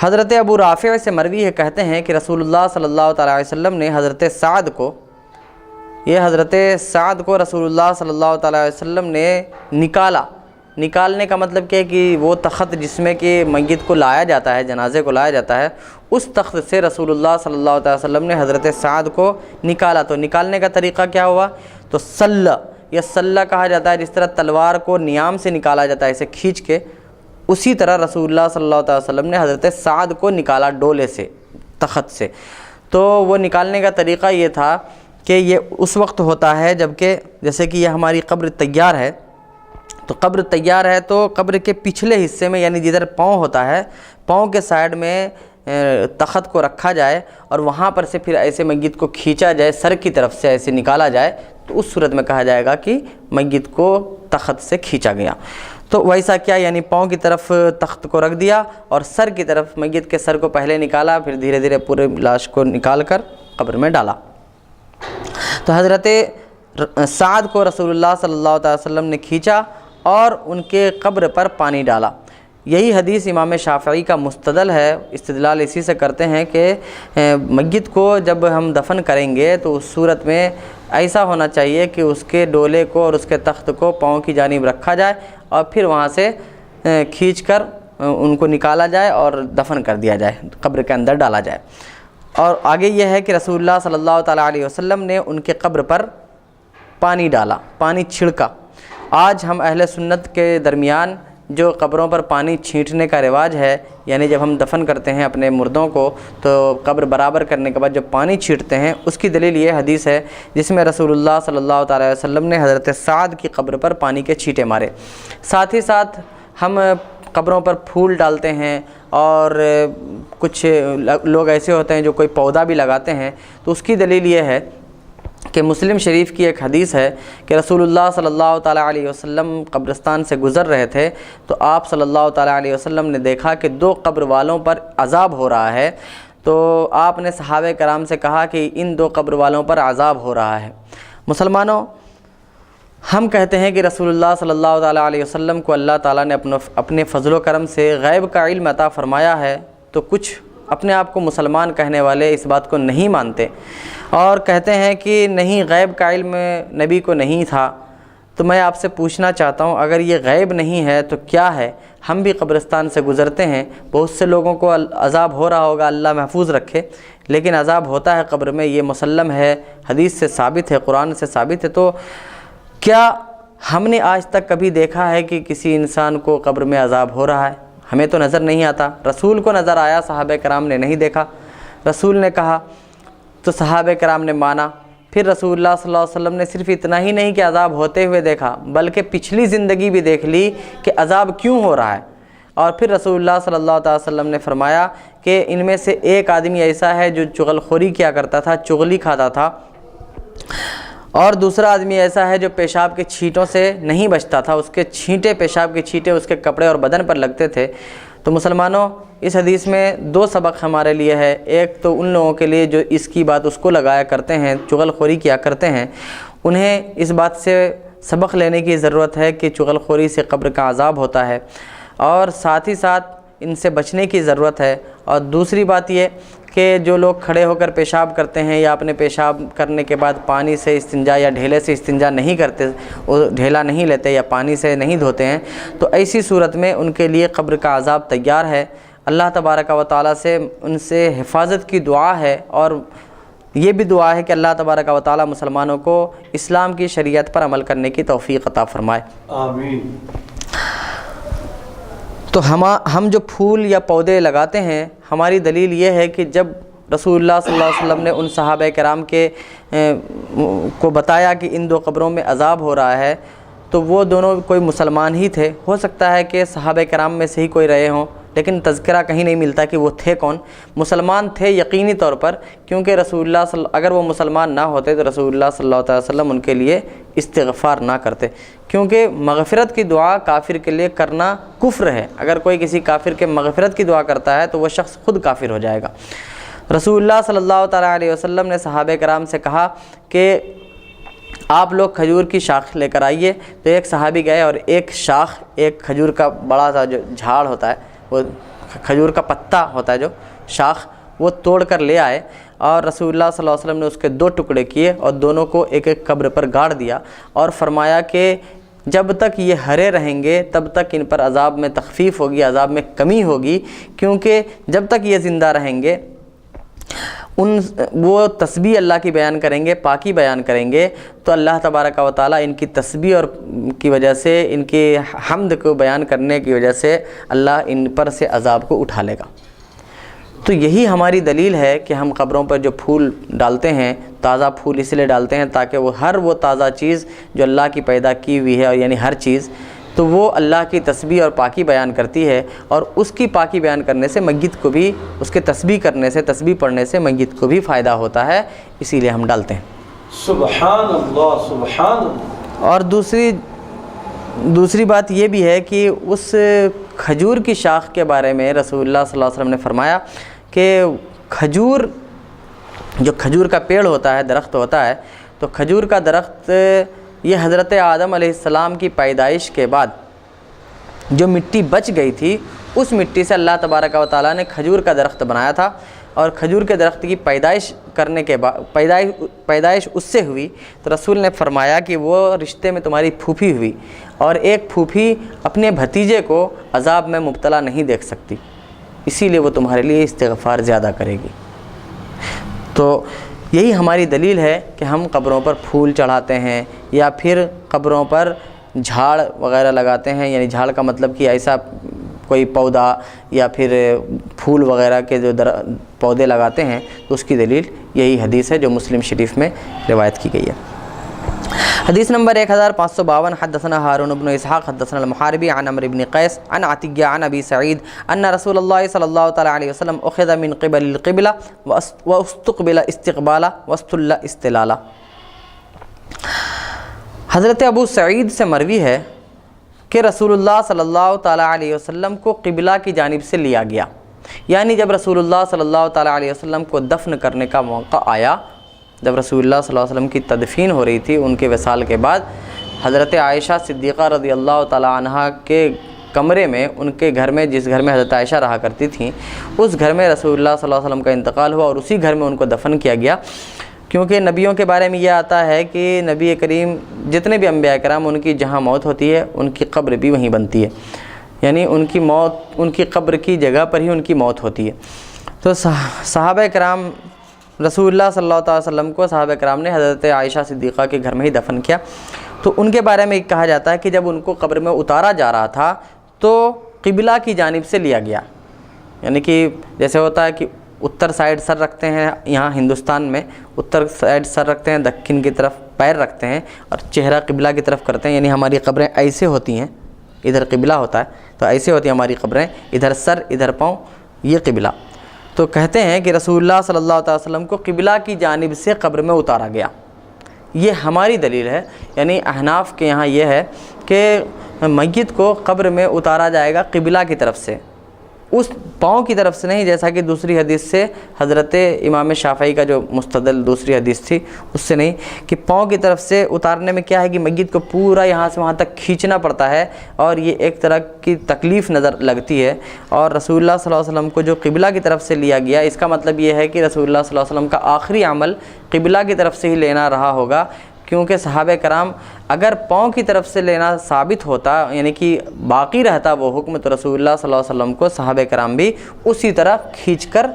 حضرت ابو رافع سے مروی ہے، کہتے ہیں کہ رسول اللہ صلی اللہ تعالیٰ علیہ وسلم نے حضرت سعد کو رسول اللہ صلی اللہ تعالیٰ علیہ وسلم نے نکالنے کا مطلب کیا ہے کہ وہ تخت جس میں کہ میت کو لایا جاتا ہے، جنازے کو لایا جاتا ہے، اس تخت سے رسول اللہ صلی اللہ تعالیٰ علیہ وسلم نے حضرت سعد کو نکالا۔ تو نکالنے کا طریقہ کیا ہوا؟ تو سلہ کہا جاتا ہے، جس طرح تلوار کو نیام سے نکالا جاتا ہے اسے کھینچ کے، اسی طرح رسول اللہ صلی اللہ علیہ وسلم نے حضرت سعد کو نکالا ڈولے سے، تخت سے۔ تو وہ نکالنے کا طریقہ یہ تھا کہ یہ اس وقت ہوتا ہے جب کہ جیسے کہ یہ ہماری قبر تیار ہے، تو قبر تیار ہے تو قبر کے پچھلے حصے میں، یعنی جدھر پاؤں ہوتا ہے، پاؤں کے سائیڈ میں تخت کو رکھا جائے اور وہاں پر سے پھر ایسے میت کو کھینچا جائے، سر کی طرف سے ایسے نکالا جائے، تو اس صورت میں کہا جائے گا کہ میت کو تخت سے کھینچا گیا۔ تو ویسا کیا، یعنی پاؤں کی طرف تخت کو رکھ دیا اور سر کی طرف میت کے سر کو پہلے نکالا، پھر دھیرے دھیرے پورے لاش کو نکال کر قبر میں ڈالا۔ تو حضرت سعد کو رسول اللہ صلی اللہ علیہ وسلم نے کھینچا اور ان کے قبر پر پانی ڈالا۔ یہی حدیث امام شافعی کا مستدل ہے، استدلال اسی سے کرتے ہیں کہ میت کو جب ہم دفن کریں گے تو اس صورت میں ایسا ہونا چاہیے کہ اس کے ڈولے کو اور اس کے تخت کو پاؤں کی جانب رکھا جائے اور پھر وہاں سے کھینچ کر ان کو نکالا جائے اور دفن کر دیا جائے، قبر کے اندر ڈالا جائے۔ اور آگے یہ ہے کہ رسول اللہ صلی اللہ تعالیٰ علیہ وسلم نے ان کے قبر پر پانی ڈالا، پانی چھڑکا۔ آج ہم اہل سنت کے درمیان جو قبروں پر پانی چھینٹنے کا رواج ہے، یعنی جب ہم دفن کرتے ہیں اپنے مردوں کو تو قبر برابر کرنے کے بعد جب پانی چھینٹتے ہیں، اس کی دلیل یہ حدیث ہے جس میں رسول اللہ صلی اللہ تعالی علیہ وسلم نے حضرت سعد کی قبر پر پانی کے چھینٹے مارے۔ ساتھ ہی ساتھ ہم قبروں پر پھول ڈالتے ہیں، اور کچھ لوگ ایسے ہوتے ہیں جو کوئی پودا بھی لگاتے ہیں، تو اس کی دلیل یہ ہے کہ مسلم شریف کی ایک حدیث ہے کہ رسول اللہ صلی اللہ تعالیٰ علیہ وسلم قبرستان سے گزر رہے تھے تو آپ صلی اللہ تعالیٰ علیہ وسلم نے دیکھا کہ 2 قبر والوں پر عذاب ہو رہا ہے، تو آپ نے صحابہ کرام سے کہا کہ ان 2 قبر والوں پر عذاب ہو رہا ہے۔ مسلمانوں، ہم کہتے ہیں کہ رسول اللہ صلی اللہ تعالیٰ علیہ وسلم کو اللہ تعالیٰ نے اپنے فضل و کرم سے غیب کا علم عطا فرمایا ہے، تو کچھ اپنے آپ کو مسلمان کہنے والے اس بات کو نہیں مانتے اور کہتے ہیں کہ نہیں، غیب کا علم نبی کو نہیں تھا۔ تو میں آپ سے پوچھنا چاہتا ہوں، اگر یہ غیب نہیں ہے تو کیا ہے؟ ہم بھی قبرستان سے گزرتے ہیں، بہت سے لوگوں کو عذاب ہو رہا ہوگا، اللہ محفوظ رکھے، لیکن عذاب ہوتا ہے قبر میں، یہ مسلم ہے، حدیث سے ثابت ہے، قرآن سے ثابت ہے۔ تو کیا ہم نے آج تک کبھی دیکھا ہے کہ کسی انسان کو قبر میں عذاب ہو رہا ہے؟ ہمیں تو نظر نہیں آتا، رسول کو نظر آیا، صحابہ کرام نے نہیں دیکھا، رسول نے کہا تو صحابہ کرام نے مانا۔ پھر رسول اللہ صلی اللہ علیہ وسلم نے صرف اتنا ہی نہیں کہ عذاب ہوتے ہوئے دیکھا، بلکہ پچھلی زندگی بھی دیکھ لی کہ عذاب کیوں ہو رہا ہے، اور پھر رسول اللہ صلی اللہ علیہ وسلم نے فرمایا کہ ان میں سے ایک آدمی ایسا ہے جو چغل خوری کیا کرتا تھا، چغلی کھاتا تھا، اور دوسرا آدمی ایسا ہے جو پیشاب کے چھینٹوں سے نہیں بچتا تھا، اس کے چھینٹے، پیشاب کے چھینٹے اس کے کپڑے اور بدن پر لگتے تھے۔ تو مسلمانوں، اس حدیث میں 2 سبق ہمارے لیے ہے۔ ایک تو ان لوگوں کے لیے جو اس کی بات اس کو لگایا کرتے ہیں، چغل خوری کیا کرتے ہیں، انہیں اس بات سے سبق لینے کی ضرورت ہے کہ چغل خوری سے قبر کا عذاب ہوتا ہے، اور ساتھ ہی ساتھ ان سے بچنے کی ضرورت ہے۔ اور دوسری بات یہ کہ جو لوگ کھڑے ہو کر پیشاب کرتے ہیں یا اپنے پیشاب کرنے کے بعد پانی سے استنجا یا ڈھیلے سے استنجا نہیں کرتے، وہ ڈھیلا نہیں لیتے یا پانی سے نہیں دھوتے ہیں، تو ایسی صورت میں ان کے لیے قبر کا عذاب تیار ہے۔ اللہ تبارک و تعالیٰ سے ان سے حفاظت کی دعا ہے، اور یہ بھی دعا ہے کہ اللہ تبارک و تعالیٰ مسلمانوں کو اسلام کی شریعت پر عمل کرنے کی توفیق عطا فرمائے، آمین۔ تو ہم جو پھول یا پودے لگاتے ہیں، ہماری دلیل یہ ہے کہ جب رسول اللہ صلی اللہ علیہ وسلم نے ان صحابہ کرام کو بتایا کہ ان 2 قبروں میں عذاب ہو رہا ہے، تو وہ دونوں کوئی مسلمان ہی تھے۔ ہو سکتا ہے کہ صحابہ کرام میں سے ہی کوئی رہے ہوں، لیکن تذکرہ کہیں نہیں ملتا کہ وہ تھے کون۔ مسلمان تھے یقینی طور پر، کیونکہ رسول اللہ اگر وہ مسلمان نہ ہوتے تو رسول اللہ صلی اللہ علیہ وسلم ان کے لیے استغفار نہ کرتے، کیونکہ مغفرت کی دعا کافر کے لیے کرنا کفر ہے۔ اگر کوئی کسی کافر کے مغفرت کی دعا کرتا ہے تو وہ شخص خود کافر ہو جائے گا۔ رسول اللہ صلی اللہ تعالیٰ علیہ وسلم نے صحابہ کرام سے کہا کہ آپ لوگ کھجور کی شاخ لے کر آئیے، تو ایک صحابی گئے اور ایک شاخ، ایک کھجور کا بڑا سا جو جھاڑ ہوتا ہے، وہ کھجور کا پتا ہوتا ہے جو شاخ، وہ توڑ کر لے آئے، اور رسول اللہ صلی اللہ علیہ وسلم نے اس کے 2 ٹکڑے کیے اور دونوں کو ایک ایک قبر پر گاڑ دیا، اور فرمایا کہ جب تک یہ ہرے رہیں گے تب تک ان پر عذاب میں تخفیف ہوگی، عذاب میں کمی ہوگی، کیونکہ جب تک یہ زندہ رہیں گے وہ تسبیح اللہ کی بیان کریں گے، پاکی بیان کریں گے، تو اللہ تبارک و تعالیٰ ان کی تسبیح اور کی وجہ سے، ان کی حمد کو بیان کرنے کی وجہ سے اللہ ان پر سے عذاب کو اٹھا لے گا۔ تو یہی ہماری دلیل ہے کہ ہم قبروں پر جو پھول ڈالتے ہیں، تازہ پھول اس لیے ڈالتے ہیں تاکہ وہ تازہ چیز جو اللہ کی پیدا کی ہوئی ہے، اور یعنی ہر چیز، تو وہ اللہ کی تسبیح اور پاکی بیان کرتی ہے، اور اس کی پاکی بیان کرنے سے میت کو بھی، اس کے تسبیح کرنے سے، تسبیح پڑھنے سے میت کو بھی فائدہ ہوتا ہے، اسی لیے ہم ڈالتے ہیں۔ سبحان اللہ، سبحان اللہ۔ اور دوسری بات یہ بھی ہے کہ اس کھجور کی شاخ کے بارے میں رسول اللہ صلی اللہ علیہ وسلم نے فرمایا کہ جو کھجور کا پیڑ ہوتا ہے، درخت ہوتا ہے، تو کھجور کا درخت یہ حضرت آدم علیہ السلام کی پیدائش کے بعد جو مٹی بچ گئی تھی، اس مٹی سے اللہ تبارک و تعالیٰ نے کھجور کا درخت بنایا تھا، اور کھجور کے درخت کی پیدائش کرنے کے بعد پیدائش اس سے ہوئی، تو رسول نے فرمایا کہ وہ رشتے میں تمہاری پھوپھی ہوئی، اور ایک پھوپھی اپنے بھتیجے کو عذاب میں مبتلا نہیں دیکھ سکتی، اسی لیے وہ تمہارے لیے استغفار زیادہ کرے گی۔ تو یہی ہماری دلیل ہے کہ ہم قبروں پر پھول چڑھاتے ہیں، یا پھر قبروں پر جھاڑ وغیرہ لگاتے ہیں، یعنی جھاڑ کا مطلب کہ ایسا کوئی پودا یا پھر پھول وغیرہ کے جو پودے لگاتے ہیں، تو اس کی دلیل یہی حدیث ہے جو مسلم شریف میں روایت کی گئی ہے۔ حدیث نمبر 1552، حدثنا ہارون بن اسحاق حدثنا المحاربی عن عمرو بن قیس عن عطیہ عن ابی سعید ان رسول اللہ صلی اللہ تعالی علیہ وسلم اخذ من قبل القبلہ واستقبل استقبالا واستل استلالا۔ حضرت ابو سعید سے مروی ہے کہ رسول اللہ صلی اللہ تعالی علیہ وسلم کو قبلہ کی جانب سے لیا گیا، یعنی جب رسول اللہ صلی اللہ تعالی علیہ وسلم کو دفن کرنے کا موقع آیا، جب رسول اللہ صلی اللہ علیہ وسلم کی تدفین ہو رہی تھی ان کے وصال کے بعد، حضرت عائشہ صدیقہ رضی اللہ تعالی عنہا کے کمرے میں، ان کے گھر میں، جس گھر میں حضرت عائشہ رہا کرتی تھیں، اس گھر میں رسول اللہ صلی اللہ علیہ وسلم کا انتقال ہوا اور اسی گھر میں ان کو دفن کیا گیا، کیونکہ نبیوں کے بارے میں یہ آتا ہے کہ نبی کریم جتنے بھی انبیاء کرام ان کی جہاں موت ہوتی ہے ان کی قبر بھی وہیں بنتی ہے، یعنی ان کی موت ان کی قبر کی جگہ پر ہی ان کی موت ہوتی ہے۔ تو صحابہ کرام رسول اللہ صلی اللہ علیہ وسلم کو صحابہ کرام نے حضرت عائشہ صدیقہ کے گھر میں ہی دفن کیا، تو ان کے بارے میں کہا جاتا ہے کہ جب ان کو قبر میں اتارا جا رہا تھا تو قبلہ کی جانب سے لیا گیا، یعنی کہ جیسے ہوتا ہے کہ اتر سائیڈ سر رکھتے ہیں، یہاں ہندوستان میں اتر سائیڈ سر رکھتے ہیں، دکن کی طرف پیر رکھتے ہیں اور چہرہ قبلہ کی طرف کرتے ہیں، یعنی ہماری قبریں ایسے ہوتی ہیں، ادھر قبلہ ہوتا ہے تو ایسے ہوتی ہیں ہماری قبریں، ادھر سر ادھر پاؤں، یہ قبلہ۔ تو کہتے ہیں کہ رسول اللہ صلی اللہ علیہ وسلم کو قبلہ کی جانب سے قبر میں اتارا گیا، یہ ہماری دلیل ہے، یعنی احناف کے یہاں یہ ہے کہ میت کو قبر میں اتارا جائے گا قبلہ کی طرف سے، اس پاؤں کی طرف سے نہیں، جیسا کہ دوسری حدیث سے حضرت امام شافعی کا جو مستدل دوسری حدیث تھی اس سے نہیں، کہ پاؤں کی طرف سے اتارنے میں کیا ہے کہ میت کو پورا یہاں سے وہاں تک کھینچنا پڑتا ہے اور یہ ایک طرح کی تکلیف نظر لگتی ہے، اور رسول اللہ صلی اللہ علیہ وسلم کو جو قبلہ کی طرف سے لیا گیا، اس کا مطلب یہ ہے کہ رسول اللہ صلی اللہ علیہ وسلم کا آخری عمل قبلہ کی طرف سے ہی لینا رہا ہوگا، کیونکہ صحابہ کرام اگر پاؤں کی طرف سے لینا ثابت ہوتا، یعنی کہ باقی رہتا وہ حکم، تو رسول اللہ صلی اللہ علیہ وسلم کو صحابہ کرام بھی اسی طرح کھینچ کر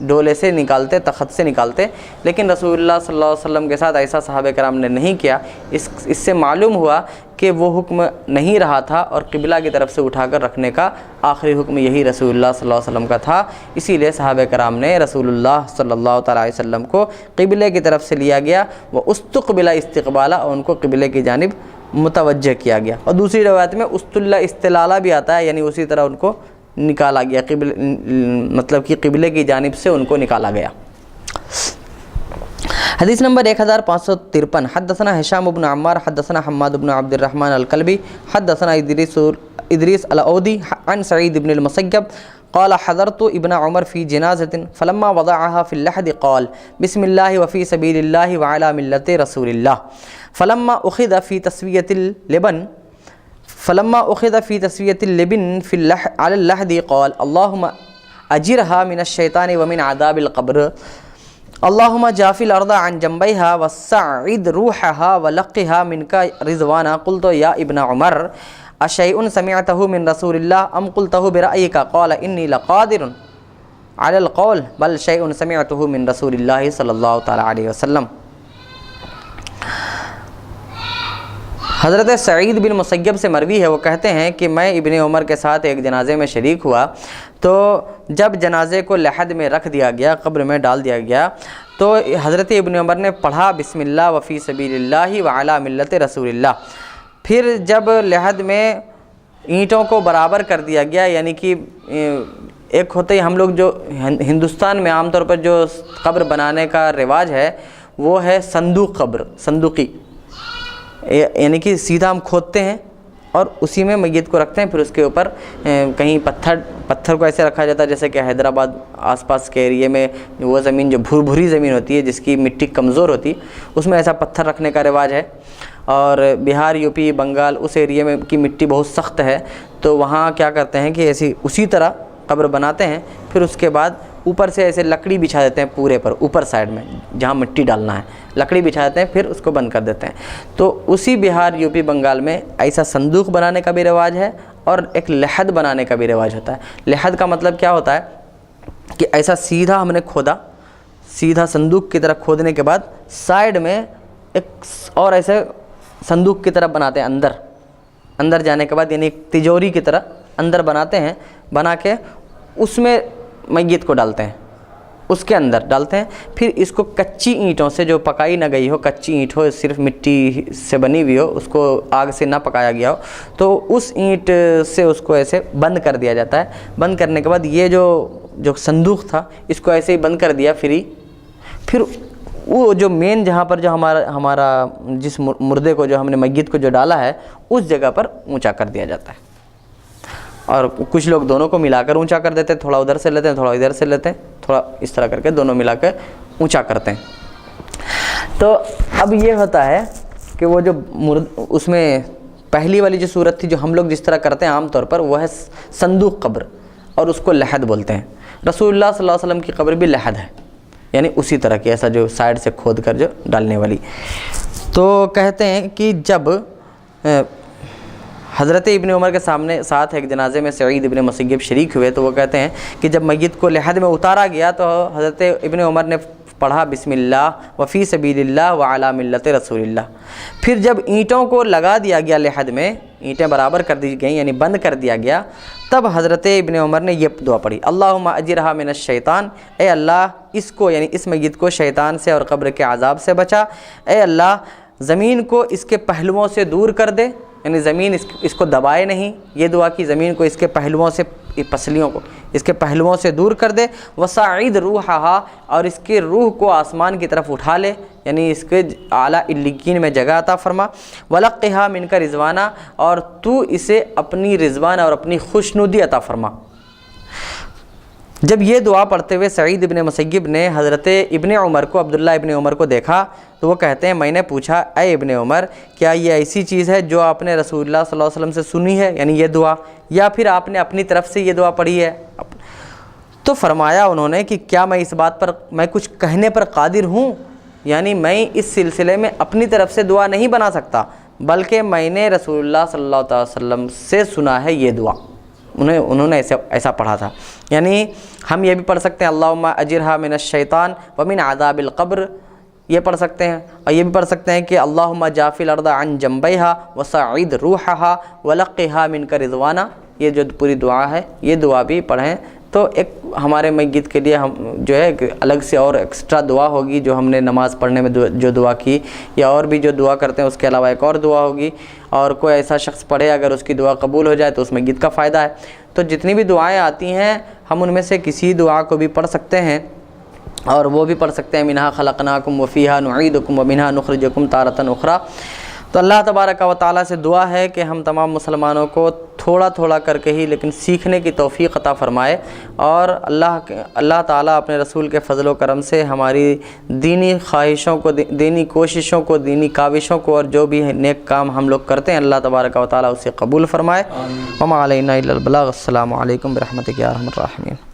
ڈولے سے نکالتے، تخت سے نکالتے، لیکن رسول اللہ صلی اللہ علیہ وسلم کے ساتھ ایسا صحابہ کرام نے نہیں کیا۔ اس سے معلوم ہوا کہ وہ حکم نہیں رہا تھا اور قبلہ کی طرف سے اٹھا کر رکھنے کا آخری حکم یہی رسول اللہ صلی اللہ علیہ وسلم کا تھا، اسی لیے صحابہ کرام نے رسول اللہ صلی اللہ تعالی علیہ وسلم کو قبلے کی طرف سے لیا گیا، وہ استقبل استقبالا، اور ان کو قبلے کی جانب متوجہ کیا گیا، اور دوسری روایت میں استل استلالا بھی آتا ہے، یعنی اسی طرح ان کو نکالا گیا، مطلب کہ قبلے کی جانب سے ان کو نکالا گیا۔ حدیث نمبر 1553، حدثنا هشام بن عمار حدثنا حماد بن عبد الرحمن الكلبي حدثنا ادریس الاودی عن سعید بن المسیب قال حضرت ابن عمر في جنازة فلما وضعها في اللحد قال بسم الله وفي سبيل الله وعلى ملة رسول الله فلما أخذ في تسوية اللبن على اللحد قال اللهم أجرها من الشيطان ومن عذاب القبر اللهم جاف الأرض عن جنبيها وسعد روحها ولقها منك رضوانا قلت يا ابن عمر أشيء سمعته من رسول الله أم قلته برأيك قال إني لقادر على القول بل شيء سمعته من رسول الله صلی اللہ تعالی علیہ وسلم۔ حضرت سعید بن مسیب سے مروی ہے، وہ کہتے ہیں کہ میں ابن عمر کے ساتھ ایک جنازے میں شریک ہوا، تو جب جنازے کو لحد میں رکھ دیا گیا، قبر میں ڈال دیا گیا، تو حضرت ابن عمر نے پڑھا بسم اللہ وفی سبیل اللہ وعلی ملت رسول اللہ۔ پھر جب لحد میں اینٹوں کو برابر کر دیا گیا، یعنی کہ ایک ہوتے ہی ہم لوگ جو ہندوستان میں عام طور پر جو قبر بنانے کا رواج ہے وہ ہے صندوق قبر، صندوقی، یعنی کہ سیدھا ہم کھودتے ہیں اور اسی میں میت کو رکھتے ہیں، پھر اس کے اوپر کہیں پتھر کو ایسے رکھا جاتا ہے جیسے کہ حیدرآباد آس پاس کے ایریے میں وہ زمین جو بھری زمین ہوتی ہے جس کی مٹی کمزور ہوتی ہے، اس میں ایسا پتھر رکھنے کا رواج ہے، اور بہار، یو پی، بنگال اس ایریے میں کی مٹی بہت سخت ہے، تو وہاں کیا کرتے ہیں کہ ایسی اسی طرح قبر بناتے ہیں، پھر اس کے بعد اوپر سے ایسے لکڑی بچھا دیتے ہیں پورے پر، اوپر سائڈ میں جہاں مٹی ڈالنا ہے لکڑی بچھا دیتے ہیں، پھر اس کو بند کر دیتے ہیں۔ تو اسی بہار، یو پی، بنگال میں ایسا صندوق بنانے کا بھی رواج ہے اور ایک لحد بنانے کا بھی رواج ہوتا ہے۔ لحد کا مطلب کیا ہوتا ہے کہ ایسا سیدھا ہم نے کھودا، سیدھا صندوق کی طرح کھودنے کے بعد سائڈ میں ایک اور ایسے صندوق کی طرح بناتے ہیں اندر، اندر جانے کے بعد یعنی ایک تجوری کی طرح اندر بناتے ہیں، بنا کے اس میں میت کو ڈالتے ہیں، اس کے اندر ڈالتے ہیں، پھر اس کو کچی اینٹوں سے، جو پکائی نہ گئی ہو، کچی اینٹ ہو، صرف مٹی سے بنی ہوئی ہو، اس کو آگ سے نہ پکایا گیا ہو، تو اس اینٹ سے اس کو ایسے بند کر دیا جاتا ہے۔ بند کرنے کے بعد یہ جو صندوق تھا اس کو ایسے ہی بند کر دیا پھر وہ جو مین جہاں پر جو ہمارا جس مردے کو جو ہم نے میت کو جو ڈالا ہے اس جگہ پر اونچا کر دیا جاتا ہے، اور کچھ لوگ دونوں کو ملا کر اونچا کر دیتے ہیں، تھوڑا ادھر سے لیتے ہیں، تھوڑا ادھر سے لیتے ہیں، تھوڑا اس طرح کر کے دونوں ملا کے اونچا کرتے ہیں۔ تو اب یہ ہوتا ہے کہ وہ جو اس میں پہلی والی جو صورت تھی جو ہم لوگ جس طرح کرتے ہیں عام طور پر، وہ ہے صندوق قبر، اور اس کو لحد بولتے ہیں۔ رسول اللہ صلی اللہ علیہ وسلم کی قبر بھی لحد ہے، یعنی اسی طرح کی، ایسا جو سائڈ سے کھود کر جو ڈالنے والی۔ تو کہتے ہیں کہ جب حضرت ابن عمر کے ساتھ ایک جنازے میں سعید ابن مسیب شریک ہوئے، تو وہ کہتے ہیں کہ جب میت کو لحد میں اتارا گیا تو حضرت ابن عمر نے پڑھا بسم اللہ وفی سبیل اللہ وعلی ملت رسول اللہ۔ پھر جب اینٹوں کو لگا دیا گیا لحد میں، اینٹیں برابر کر دی گئیں یعنی بند کر دیا گیا، تب حضرت ابن عمر نے یہ دعا پڑھی، اللہم اجرہا من الشیطان، اے اللہ اس کو یعنی اس میت کو شیطان سے اور قبر کے عذاب سے بچا، اے اللہ زمین کو اس کے پہلوؤں سے دور کر دے، یعنی زمین اس کو دبائے نہیں، یہ دعا کی زمین کو اس کے پہلوؤں سے، پسلیوں کو اس کے پہلوؤں سے دور کر دے، وصعد روحہا، اور اس کے روح کو آسمان کی طرف اٹھا لے، یعنی اس کے اعلیٰ علیین میں جگہ عطا فرما، ولقھا منک رضوانہ، اور تو اسے اپنی رضوان اور اپنی خوشنودی عطا فرما۔ جب یہ دعا پڑھتے ہوئے سعید ابن مسیب نے حضرت ابن عمر کو، عبداللہ ابن عمر کو دیکھا تو وہ کہتے ہیں میں نے پوچھا اے ابن عمر کیا یہ ایسی چیز ہے جو آپ نے رسول اللہ صلی اللہ علیہ وسلم سے سنی ہے، یعنی یہ دعا، یا پھر آپ نے اپنی طرف سے یہ دعا پڑھی ہے؟ تو فرمایا انہوں نے کہ کیا میں اس بات پر میں کچھ کہنے پر قادر ہوں، یعنی میں اس سلسلے میں اپنی طرف سے دعا نہیں بنا سکتا، بلکہ میں نے رسول اللہ صلی اللہ علیہ وسلم سے سنا ہے یہ دعا۔ انہوں نے ایسا پڑھا تھا۔ یعنی ہم یہ بھی پڑھ سکتے ہیں اللہم اجرہا من الشیطان ومن عذاب القبر، یہ پڑھ سکتے ہیں، اور یہ بھی پڑھ سکتے ہیں کہ اللہم جافی الارض عن جنبیہا وصعد روحہا ولقھا منک رضوانہ، یہ جو پوری دعا ہے یہ دعا بھی پڑھیں تو ایک ہمارے میت کے لیے ہم جو ہے الگ سے اور ایکسٹرا دعا ہوگی، جو ہم نے نماز پڑھنے میں جو دعا کی یا اور بھی جو دعا کرتے ہیں اس کے علاوہ ایک اور دعا ہوگی، اور کوئی ایسا شخص پڑھے اگر اس کی دعا قبول ہو جائے تو اس میت کا فائدہ ہے۔ تو جتنی بھی دعائیں آتی ہیں ہم ان میں سے کسی دعا کو بھی پڑھ سکتے ہیں، اور وہ بھی پڑھ سکتے ہیں منہا خلقناکم وفیہا نعیدکم ومنہا نخرجکم تارۃ اخری۔ تو اللہ تبارک و تعالیٰ سے دعا ہے کہ ہم تمام مسلمانوں کو تھوڑا تھوڑا کر کے ہی لیکن سیکھنے کی توفیق عطا فرمائے، اور اللہ تعالیٰ اپنے رسول کے فضل و کرم سے ہماری دینی خواہشوں کو، دینی کوششوں کو، دینی کاوشوں کو، اور جو بھی نیک کام ہم لوگ کرتے ہیں اللہ تبارک و تعالیٰ اسے قبول فرمائے۔ وما علینا الا البلاغ۔ السلام علیکم برحمتک یا ارحم الراحمین۔